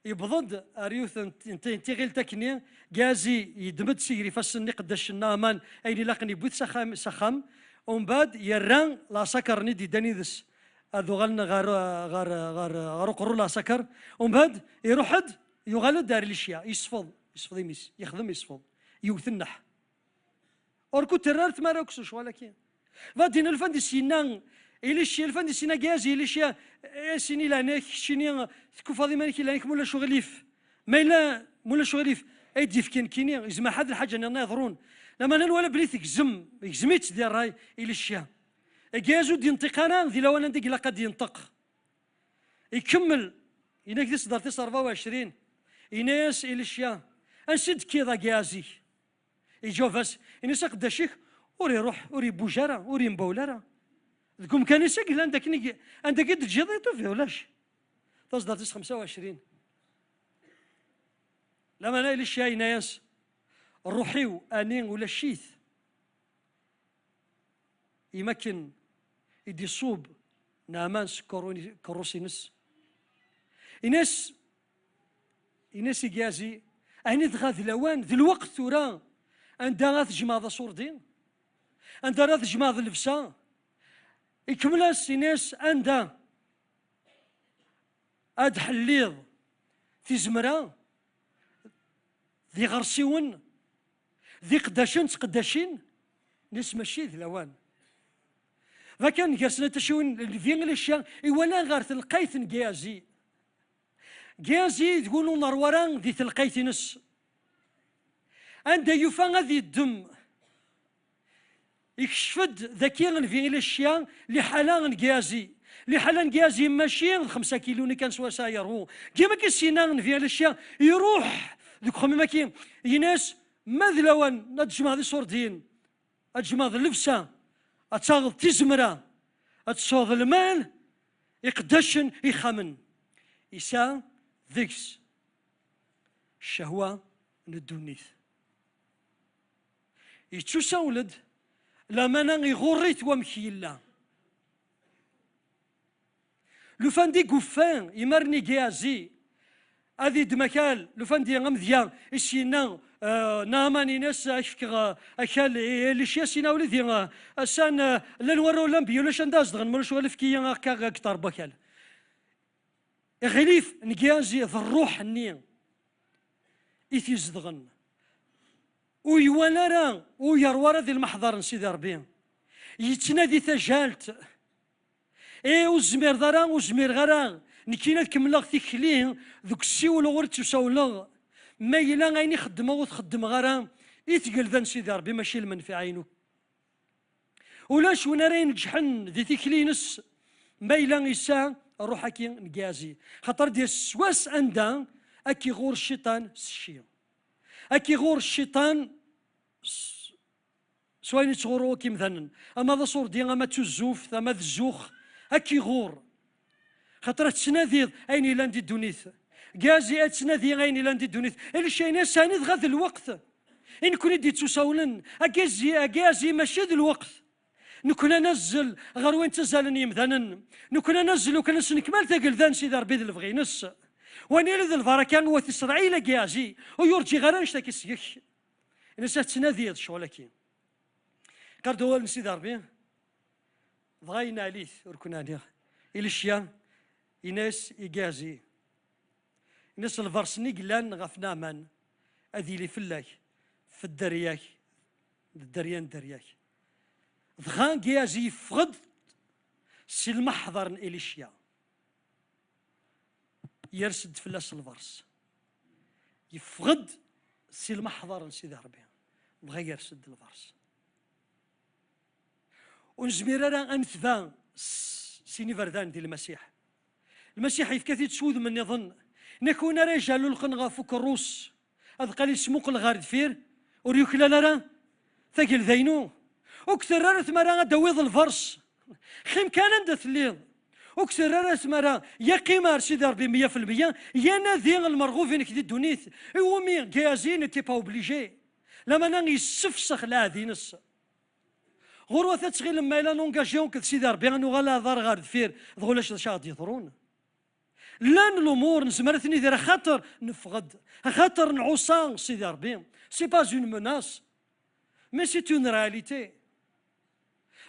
يبضد اريوث انت غير تكني جازي يدمد سيري فالسني قداش النامان ايني لاقني بوث سخام ومن بعد يران لا سكرني دي دانيدس هذو غلنا غار قرو لا سكر ومن بعد يروح حد يغلد دار الاشياء يصفض يميس يخدم يصفض يوثنح اوركو تررت ما راكسوش ولكن فادينا الفندي سينا إليشيا الفندي سينا جازي إليشيا سيني لانك شيني تكوفاضي مالك لانك مولا شغليف ما لا مولا شغليف ايدي في كيني زعما هذه الحاجه اللي ينظرون لما انا ولا بليت يكزميت ديال راي إليشيا جازو دي انتقانا ذي لو انا نديك قد ينطق يكمل ينك دي صدر 24 إناس إليشيا انسد كذا جازي يجوفاس إناس قدا شيخ وري يروح وري بوجارة وري مبولارة تقوم كان يسجل عندك قد تجيضيتو فيه ولاش تصدر 25 لما انا إليشيا إناس الروحي انين ولا الشيث يمكن يدي صوب نامان كروسينس إناس يجازي أني تغاث لوان ذي الوقت ثورا عندها غاث جماعة صوردين عندها غاث جماعة اللبسة يكملاس إناس عندها أد حليض في زمرة ذي غرسيون ذي قداشين ناس ماشي ذي لوان فكان جالسنا تشوين الفين الاشياء ولا غير تلقيت جازي تقولوا نرواران ذي تلقيت نس عند يوفا غادي الدم يكشفد ذكي الفين الاشياء لحالا جازي لحالا جازي ماشي 5 كيلو كان سوا ساير هو كيما كيسينا في الاشياء يروح ذوك خميمه كي يناس ماذلوان نتجمع ذي صوردين اتجمع ذي اللبسه أتصاغض تزمرة أتصاغض المال يقدشن يخمن إسا ذكس الشهوة ندونيث يتشو سولد لما نغي غوريت ومخيلا لو فاندي قفان يمرني جازي هذه دمكال لو فاندي غمذيا السينا ناماني ناس اشكغ اكل اللي شياسينا ولدي اسان لا نورو لامبي ولا شنداز دغن ملوش ولا فكيا كا كتر بكال غليف نكيازي الروح النية إثيز دغن ويوانا راه ويروارا ذي المحضر نسيدي ربي يتنادي تجالت وزمير ضرا وزمير غرا نكينا كملا تيكليه ذوك السيول ورد تساولا ما إلا غيني خدمه وتخدم غرا يتقل ذا نسيدي ربي ماشي المنفعينو ولاش وين راه ينجحن ذي تيكلينس ما إلا يسا روح هاكي نكازي خاطر ديال السواس عندها أكي غور الشيطان سشي أكي غور الشيطان سواين تغورو كي مثلا أما ذا صور ديال أما تزوف أما ذا الزوخ أكي غور خاطر تسناذيض أين إلا ندي الدونيث كازي تسناذي أين إلا ندي الدونيث إلا شينا سانيد غاد الوقت إن كون دي تساولن أكازي ماشي ذا الوقت نكون ننزل غير وين تزالني مثلا نكون ننزل وكان نكمل ثقل ذا سيدي ربي ذا البغي نس واني ذا البركه وتسرعي لا كياجي ويرجي غير نشتكي سيك نسات تنادي الشغل كي كاردو سيدي ربي بغينا عليه ركناني الى الشيا يناس يكازي الناس الفرسني قلان غفنا من اذي لي فلاك في الدرياك الدريان درياك ضغان كياجي يفقد سي المحضر إليشيا يرسد فلاس الفرس يفقد سي المحضر سيدي ربي بغى يرسد الفرس ونزمير راه انثبان سيني فردان ديال المسيح يفكاثي تسود من يظن نكون رجال القنغا فوق الروس هذا قال يسموك الغارد فير وريوكلا راه ثقل ذينو وكثر راه ثمرا دويض الفرس خيم كان عند ثليض وكثر راه ثمرا يا قمار سيدي ربي 100% يا ناذي المرغوفين كدي الدونيث هو مي كازين تي با اوبليجي لما انا يسفسخ العادي نص غروه تشغيل لما الا نونجاجيون كذا سيدي ربي انو غالا دار غارد فير ضغولاش شاد يضرون لان الامور نزمرتني دير خاطر نفقد خاطر نعوصان سيدي ربي سي با اون مناس مي سي اون رياليتي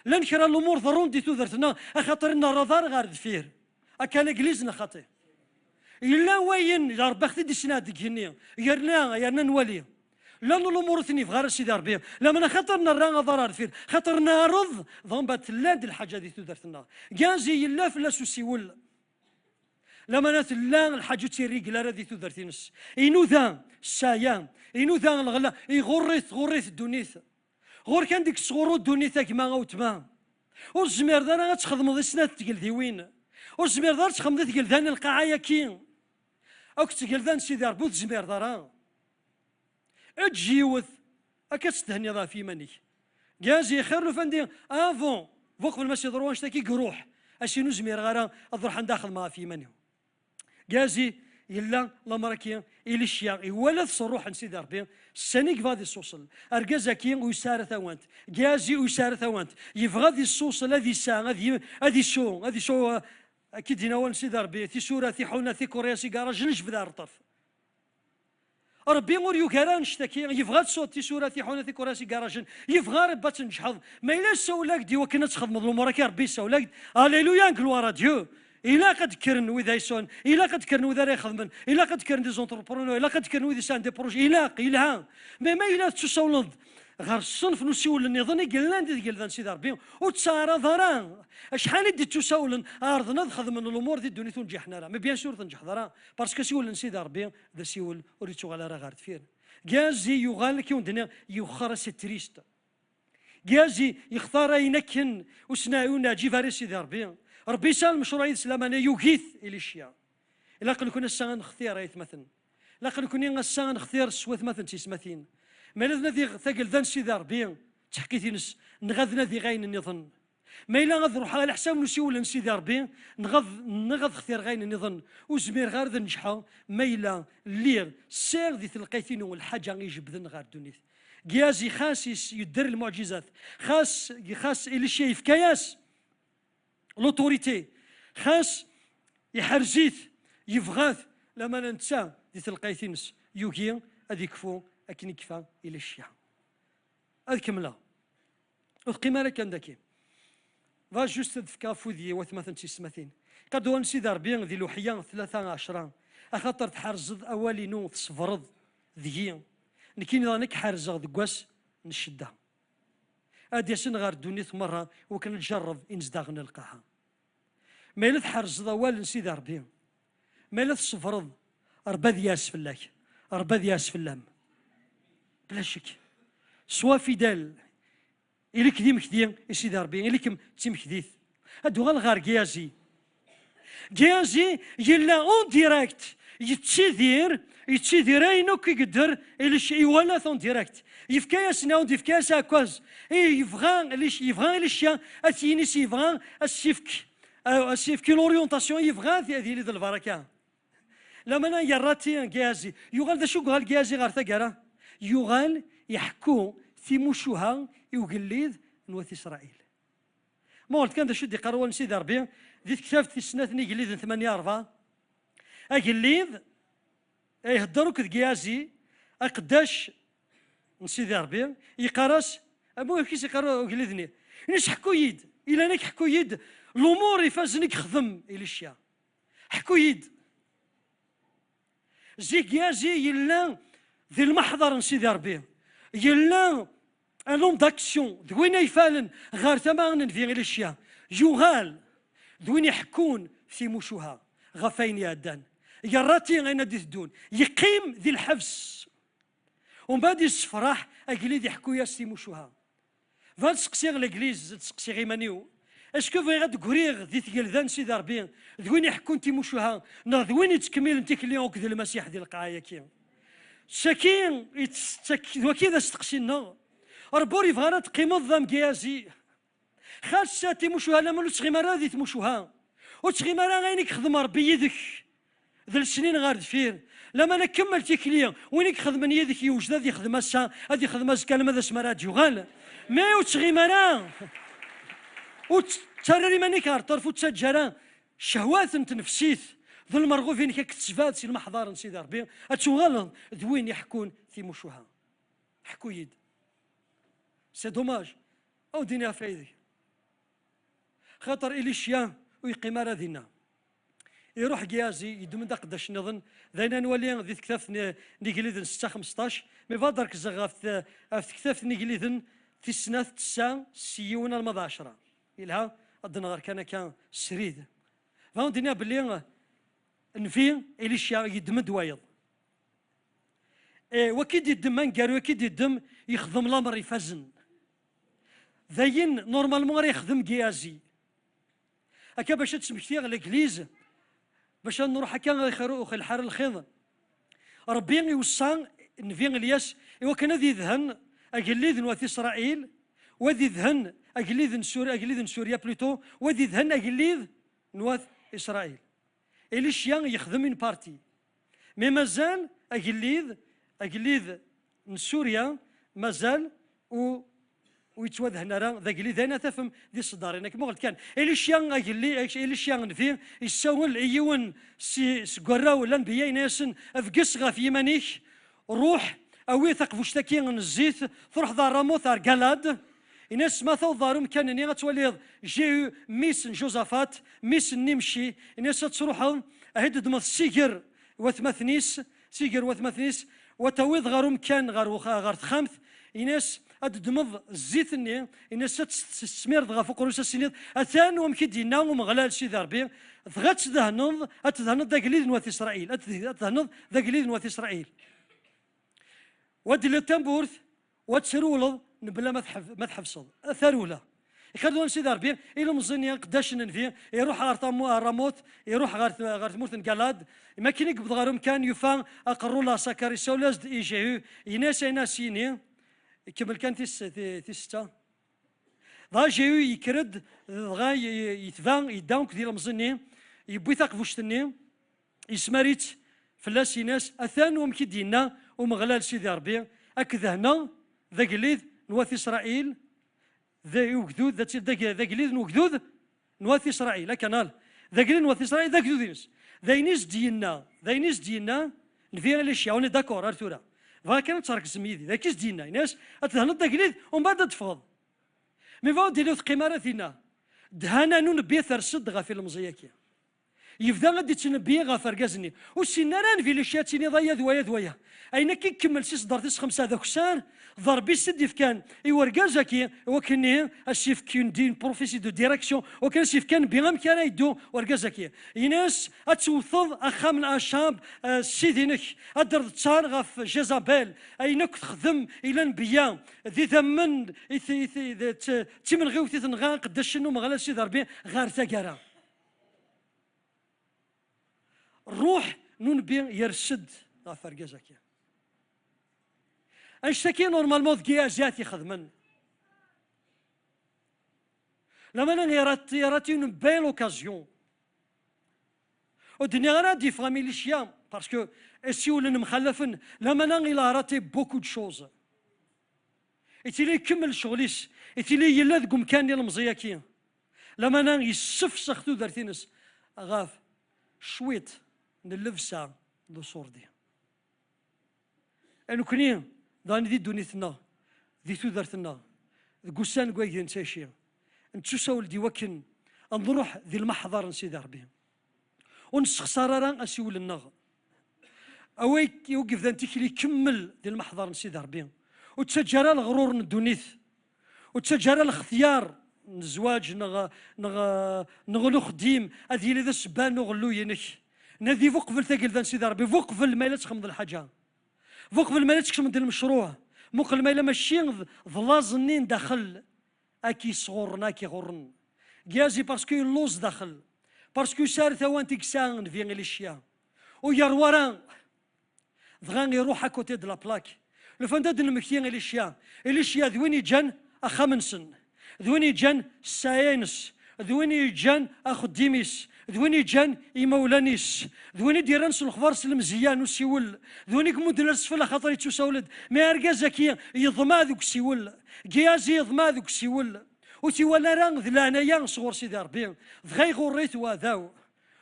لان كرا الامور ضرون دي تودرتنا خاطر ان الرادار غارد فير اكا ليغليزنا خاطر الا وين يا ربي اختي دي سناد كيني يرنا نولي لان الامور ثني في غير سيدي ربي لما خاطرنا الرا ضرار فير خاطر نارض ضمبت لاد الحاجه دي تودرتنا كازي يلا فلا سوسيول لما نتلا الحاجه تيري كلا دي تودرتينس اينو ذا السايام اينو ذا الغلا غريث الدونيث غور كان ديك الصغورو الدونيثا كما غوتما والزمير دار غتخدم ذي سنات تقل ذي وين والزمير دار تخدم ذي تقل ذاني القاعه كين او كتقل ذان سيدي ربي الزمير دار اجيوث اكا تستهني ذا في مني كازي خير له فندي افون فوق قبل ما يضروا نشتكي قروح اشينو زمير غارا اضرح داخل ما في مني كازي يلا لامراكي إلى الشيا ولا تصروح سيدي ربي السنيك فادي السوسل أرجازا كي ويسار ثوانت جازي ويسار ثوانت يبغى ذي السوسل هذه الساعة هذه شو أكيد يناول سيدي ربي في سورة في حونا في كوريا سي كراج نجف ذا الطرف ربي موريو كرا نشتكي يبغى تصوت في سورة في حونا في كوريا سي كراج يبغى ربي تنجحظ ما إلا سولاك دي وكنا تخدم مظلوم وراك ربي سولاك هاليلويا نقولوا ديو إلا قد كرن وذا يسون إلا قد كرن وذا راه يخدمن إلا قد كرن دي زونتربرونور إلا قد كرن وذا سان دي بروجي إلا ما إلا تسولد غير الصنف نسول النظام قلنا ندير قلنا سيدي ربي وتصارى ضران شحال دي تسولن ارضنا نخدم من الامور دي الدنيا تنجح حنا راه ما بيان سور تنجح ضران باسكو سيول سيدي ربي ذا سيول وريتو على راه غير تفير كازي يغال كي وندنا يخرا سي تريست كازي يختار ينكن وسنايونا جيفاري سيدي ربي سال المشروعين الاسلام انا يوغيث الى الشيا الا قال كنا السان نختار ايت مثلا لا قال كنا السان نختار سوات مثلا تيسمثين ما لازم ذي ثقل ذا سيدي ربي تحكيتينس نغذنا ذي غاين النظن ما الا غنروح على حساب نسيول سيدي ربي نغذ اختيار غاين النظن وزمير غير ذا نجحه ما الا الليل سير ذي تلقيتين والحاجه يجبدن غير الدنيا كيازي خاص يدير المعجزات خاص الى شيء في كياس لوتوريتي خاص يحرزيت يفغاث لما ننسى ذي تلقيتينس يوكي هذي كفو أكن كفا إلى الشيعة هذه كملة القيمة راه كان داكي فا جوست تفكا فوذي وثمثن تيسمثين قدوان سيدي ربي ذي لوحية 13 أخاطر تحرزض أولي نو تصفرض ذي نكين رانك حارزة ذكواس نشدها هادي سن غير الدنيا مرة وكنجرب إنزداغ نلقاها ما إلا تحرزض أول سيدي ربي ما إلا تصفرض ربا دياس فلاك ربا دياس فلام بلا شك سوا فيدال إليك ديم كدي سيدي ربي إليكم تيم كديث هادو غالغار كيازي يلا اون ديريكت يتشيدير اينو كيقدر إليش يولا اون ديريكت يفكايا سناود يفكايا ساكواز يبغى إليش أتيني يبغى السيفك لوريونتاسيون يبغى هذه اللي البركة لما أنا يراتي كيازي يغال ذا شو قال كيازي غير ثقرة يغال يحكو في مشوها يوغليد نوث إسرائيل ما قلت كان ذا شو دي قروان سيدي ربي ذي كتابة السنة يقليد 8 أقليد يهدروا كيازي أقداش نسيدي ربي يقراس أبوه كيس يقرا قليدني ناش حكو يد إلا ناك حكو يد الأمور يفازنك خدم إلى الشيا حكو يد زي كيازي يلا ذي المحضر نسيدي ربي يلا الوم داكسيون دوين يفالن غير ثمان في غير الشيا جوغال دوين يحكون في مشوها غفاين يادان يراتي غينا دي الدون يقيم ذي الحبس ومن بعد يصفراح اجليد يحكوا يا سي مشوها فهاد سقسيغ لاجليز تسقسي غيمانيو اسكو فغي غاد كوريغ ذي تقلذان سيدي ربي دوين يحكوا انت مشوها نا دوين يتكمل انت كلي وكذا المسيح ديال القايه كي ساكين وكذا استقسينا ربوري فغانا تقيم الظام كيازي خاصة تيمشوها لا مالو تغي مرة ذي تمشوها وتغي مرة غينك خدم ربي يدك ذا السنين غير دفير لما انا كمل تيكليا وينك خدم يدك يوجد هذه خدمة السا هذه خدمة كلمة ذا سمرات جوغال ما وتغي مرة وترى مانيك طرف وتسجرا شهوات تنفسيت ذو المرغوفين كتسفات سي المحضار سيدي ربي اتشوغال ذوين يحكون في مشوها حكو يد سي دوماج او دينيا فايدي خاطر إليشيا ويقيم راذينا يروح كيازي يدمن دا قداش نظن ذاينا نولي ذي كتاف نيكليذن 6-15 مي فادرك زغاف في كتاف نيكليذن في السنة 9 سيونا المضى 10 إلها أدنا غير كان سريد فهون دينا بلي نفي إليشيا يدمن دوايض وكيد يدم قالوا وكيد يدم يخدم الأمر يفزن ذاين نورمالمون غير يخدم كيازي هكا باش تسمكتي الإنجليز باش نروح هكا غيخيرو الحار الخيض ربي يوصى نفي الياس إوا كان ذي ذهن أجليذ نواثي إسرائيل وذي ذهن أجليذ سوريا بلوتو وذي ذهن أجليذ نواث إسرائيل إليش يخدم من بارتي مي مازال أجليذ سوريا مازال ويتوذهن راه ذاك اللي ذانا تفهم دي الصدارين كما قلت كان إليش نفي يساول عيون سكورا ولا نبيا ناسن افقس غا في يمانيك روح اوي ثقفو شتاكي الزيت تروح دار رامو ثار كالاد الناس ما ثو دارهم كان ني غتولي جي ميس جوزافات ميس نمشي الناس تروح هيد دمث سيجر وثمثنيس وتويض غارهم كان غار خامث الناس أدمض الزيت الناس تسمير دغا فوق روس السنين أثان ومكدينا ومغلال سيدي ربي ضغط تدهنض أتدهنض ذا قليل نواث إسرائيل أتدهنض ذا قليل نواث إسرائيل ودي للتنبورث وتسرولض نبلا ما تحفصض ثروله يخلون سيدي ربي إلى مزنيا قداش ننفي يروح غير راموت يروح غير ثمورث نقالاد ما كاين يقبض غيرهم كان يفان أقروا لا سكاري سولاز إيجيو يناس يني كمل كان في 6 ضا جايو يكرد غا يتفان يداونك ديال المزني يبوي ثقفوشتني يسماريت فلاس ناس اثان ومكدينا ومغلال سيدي ربي هكذا هنا ذا قليد نواث اسرائيل ذا يوكدود ذا قليد نوكدود نواث اسرائيل كنال ذا قليد نواث اسرائيل ذا كدودينس ذا ينيس دينا نفيها الاشياء وني داكور ارتورا فكانت ترك زميدي ذاك دينا ناس اتهنض ذاك اليد ومن بعد تفض مي فاو ديرو ثقيمه ثينا دهانا نون بيثر صدغه في المزياكي يبدا غادي تنبي غا فركازني وسينا ران في ليشياتيني ضيا ذويا ذويا اين كي كمل سي صدر تيس خمسه ذاك السار ضربي سدي كان يوركازا كي وكني الشيف كين دين بروفيسي دو ديريكسيون وكان الشيف كان بيغام كان يدو وركازا كي يناس اتوثض اخا من اشاب سيدينك ادر تصار غاف جيزابيل اينك تخدم الى نبيا ذي ثمن تيمن غيوثي تنغا قداش شنو مغلا سي ضربي غير تاكارا الروح نون بين يرشد غافر كازاكي انشتكي نورمالمون ذكياجات يخدمن لما انا يراتي اون بيل اوكازيون ودنيا غير دي فاميلي شيام باسكو اسيول مخلفن لما انا الى راتي بوكو دو شوز ايتيلي يكمل شغليس ايتيلي يلا ذك مكان ديال المزياكين لما انا يسفسخ تو درتينس غاف شويت نلفسا دو صوردي انو كني داني دي دونيتنا دي تودرتنا قسان كوايدين تاشي نتشوسا ولدي وكن نروح ذي المحضر نسيدي ربي ونسخ صرارا اسيول النغ اويك يوقف ذا نتيكلي يكمل ذي المحضر نسيدي ربي وتسجل الغرور ندونيث وتسجل الاختيار الزواج نغلو خديم هذه اللي ذا السبان نغلو ينك نادي فوق في الثقل ذا نسيدي ربي فوق في الماء لا تخمض الحاجه فوق في الماء لا تخمض المشروع موق الماء لا ماشي ظلازنين داخل اكي صغرنا كي غرن كازي باسكو اللوز داخل باسكو سار ثوان تيكسان في غليشيا ويروارا دغان يروح كوتي دو لا بلاك لو فنداد المكتين غليشيا ذويني جان اخامنسن ذويني جان ساينس ذويني جان اخو ديميس ذويني جان يمولانيس ذويني ديرانس الخبار سلمزيان وسيول ذويني كمود السفل خاطر يتسولد ما اركازاكي يضما ذوك سيول كيازي يضما ذوك سيول وتيوالا راه ذلانايا صغور سيدي ربي دغي غوريت وذاو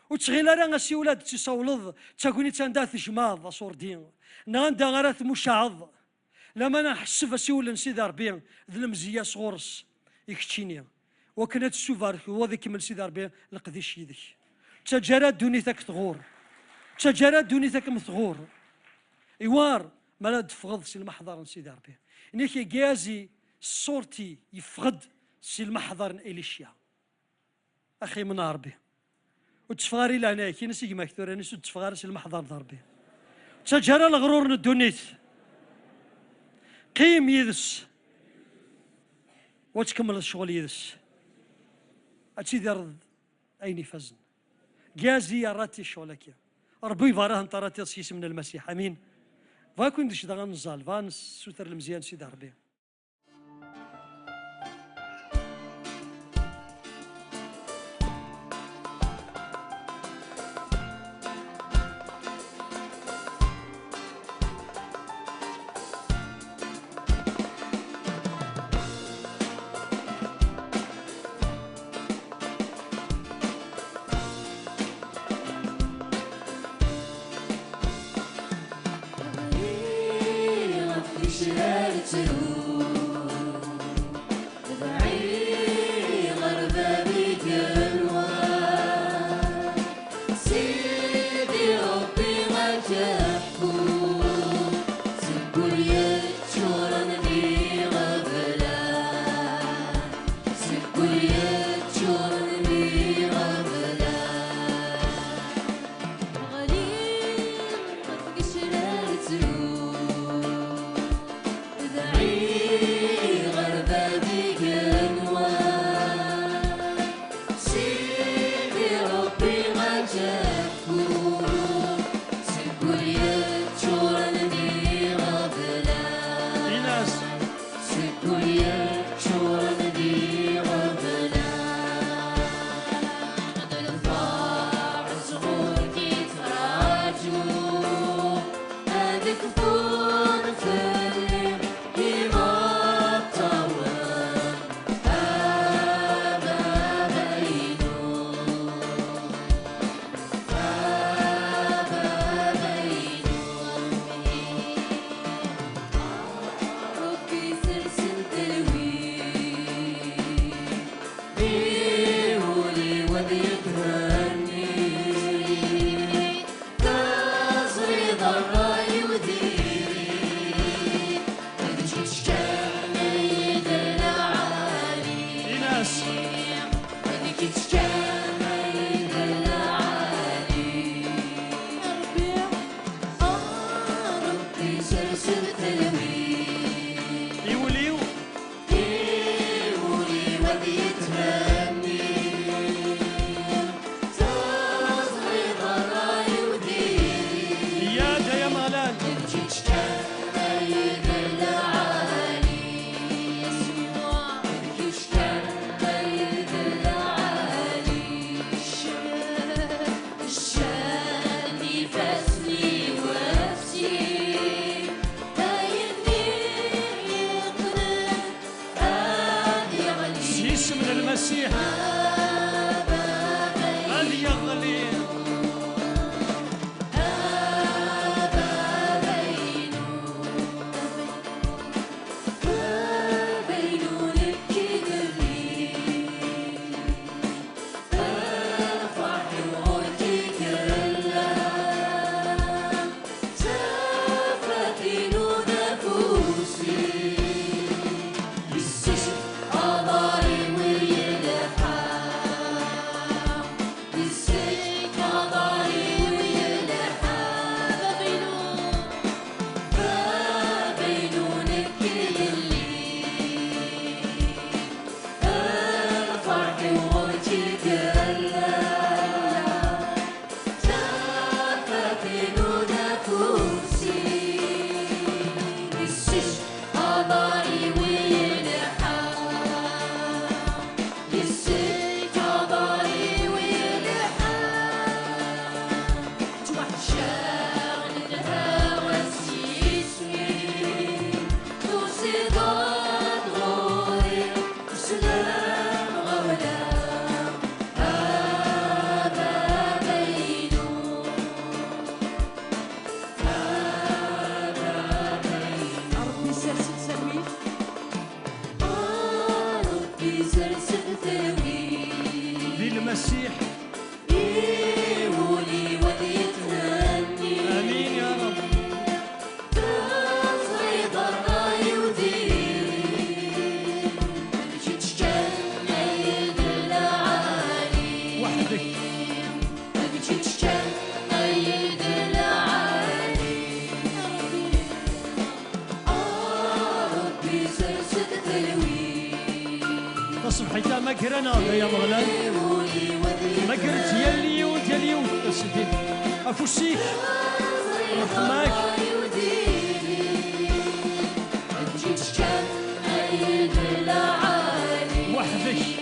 وتغيلا راه سيولاد تيصولد تاكوني تنداث جماض صوردين ناندا غارات مشعض لما نحسب سيول سيدي ربي ذي المزيه صغورس يكتشيني وكانت السوفار هو ذيك من سيدي ربي لقديش يدك تجارات دونيتك تغور تجارات دونيتك مثغور ايوار مالا تفقد سي المحضر سيدي ربي نيكي كازي صورتي يفقد سي المحضر اليشيا اخي من ربي وتفغاري لهنا كي نسي ما كثر انا تفغاري سي المحضر ضربي تجارة الغرور ندونيت قيم يدس وتكمل الشغل يدس هادشي دار ايني فزن كازي راتي شغلك ربي يباراه انت راتي سيس من المسيح امين فاكون ديش دغا نزال فان سوتر المزيان سيدي ربي ذعي الصبح تا ما كرنا يا مغلال ما كرت يلي وتلي وسدي افوشيك رحماك وحدك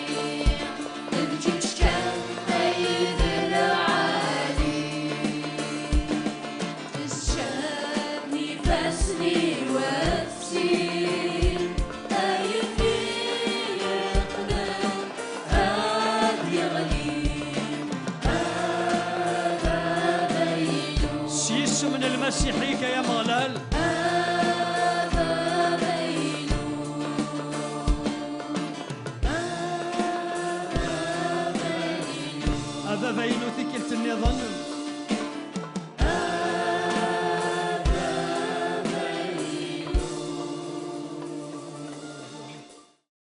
سيس من المسيحيك يا مغلال أبا بينو ثكلت النظام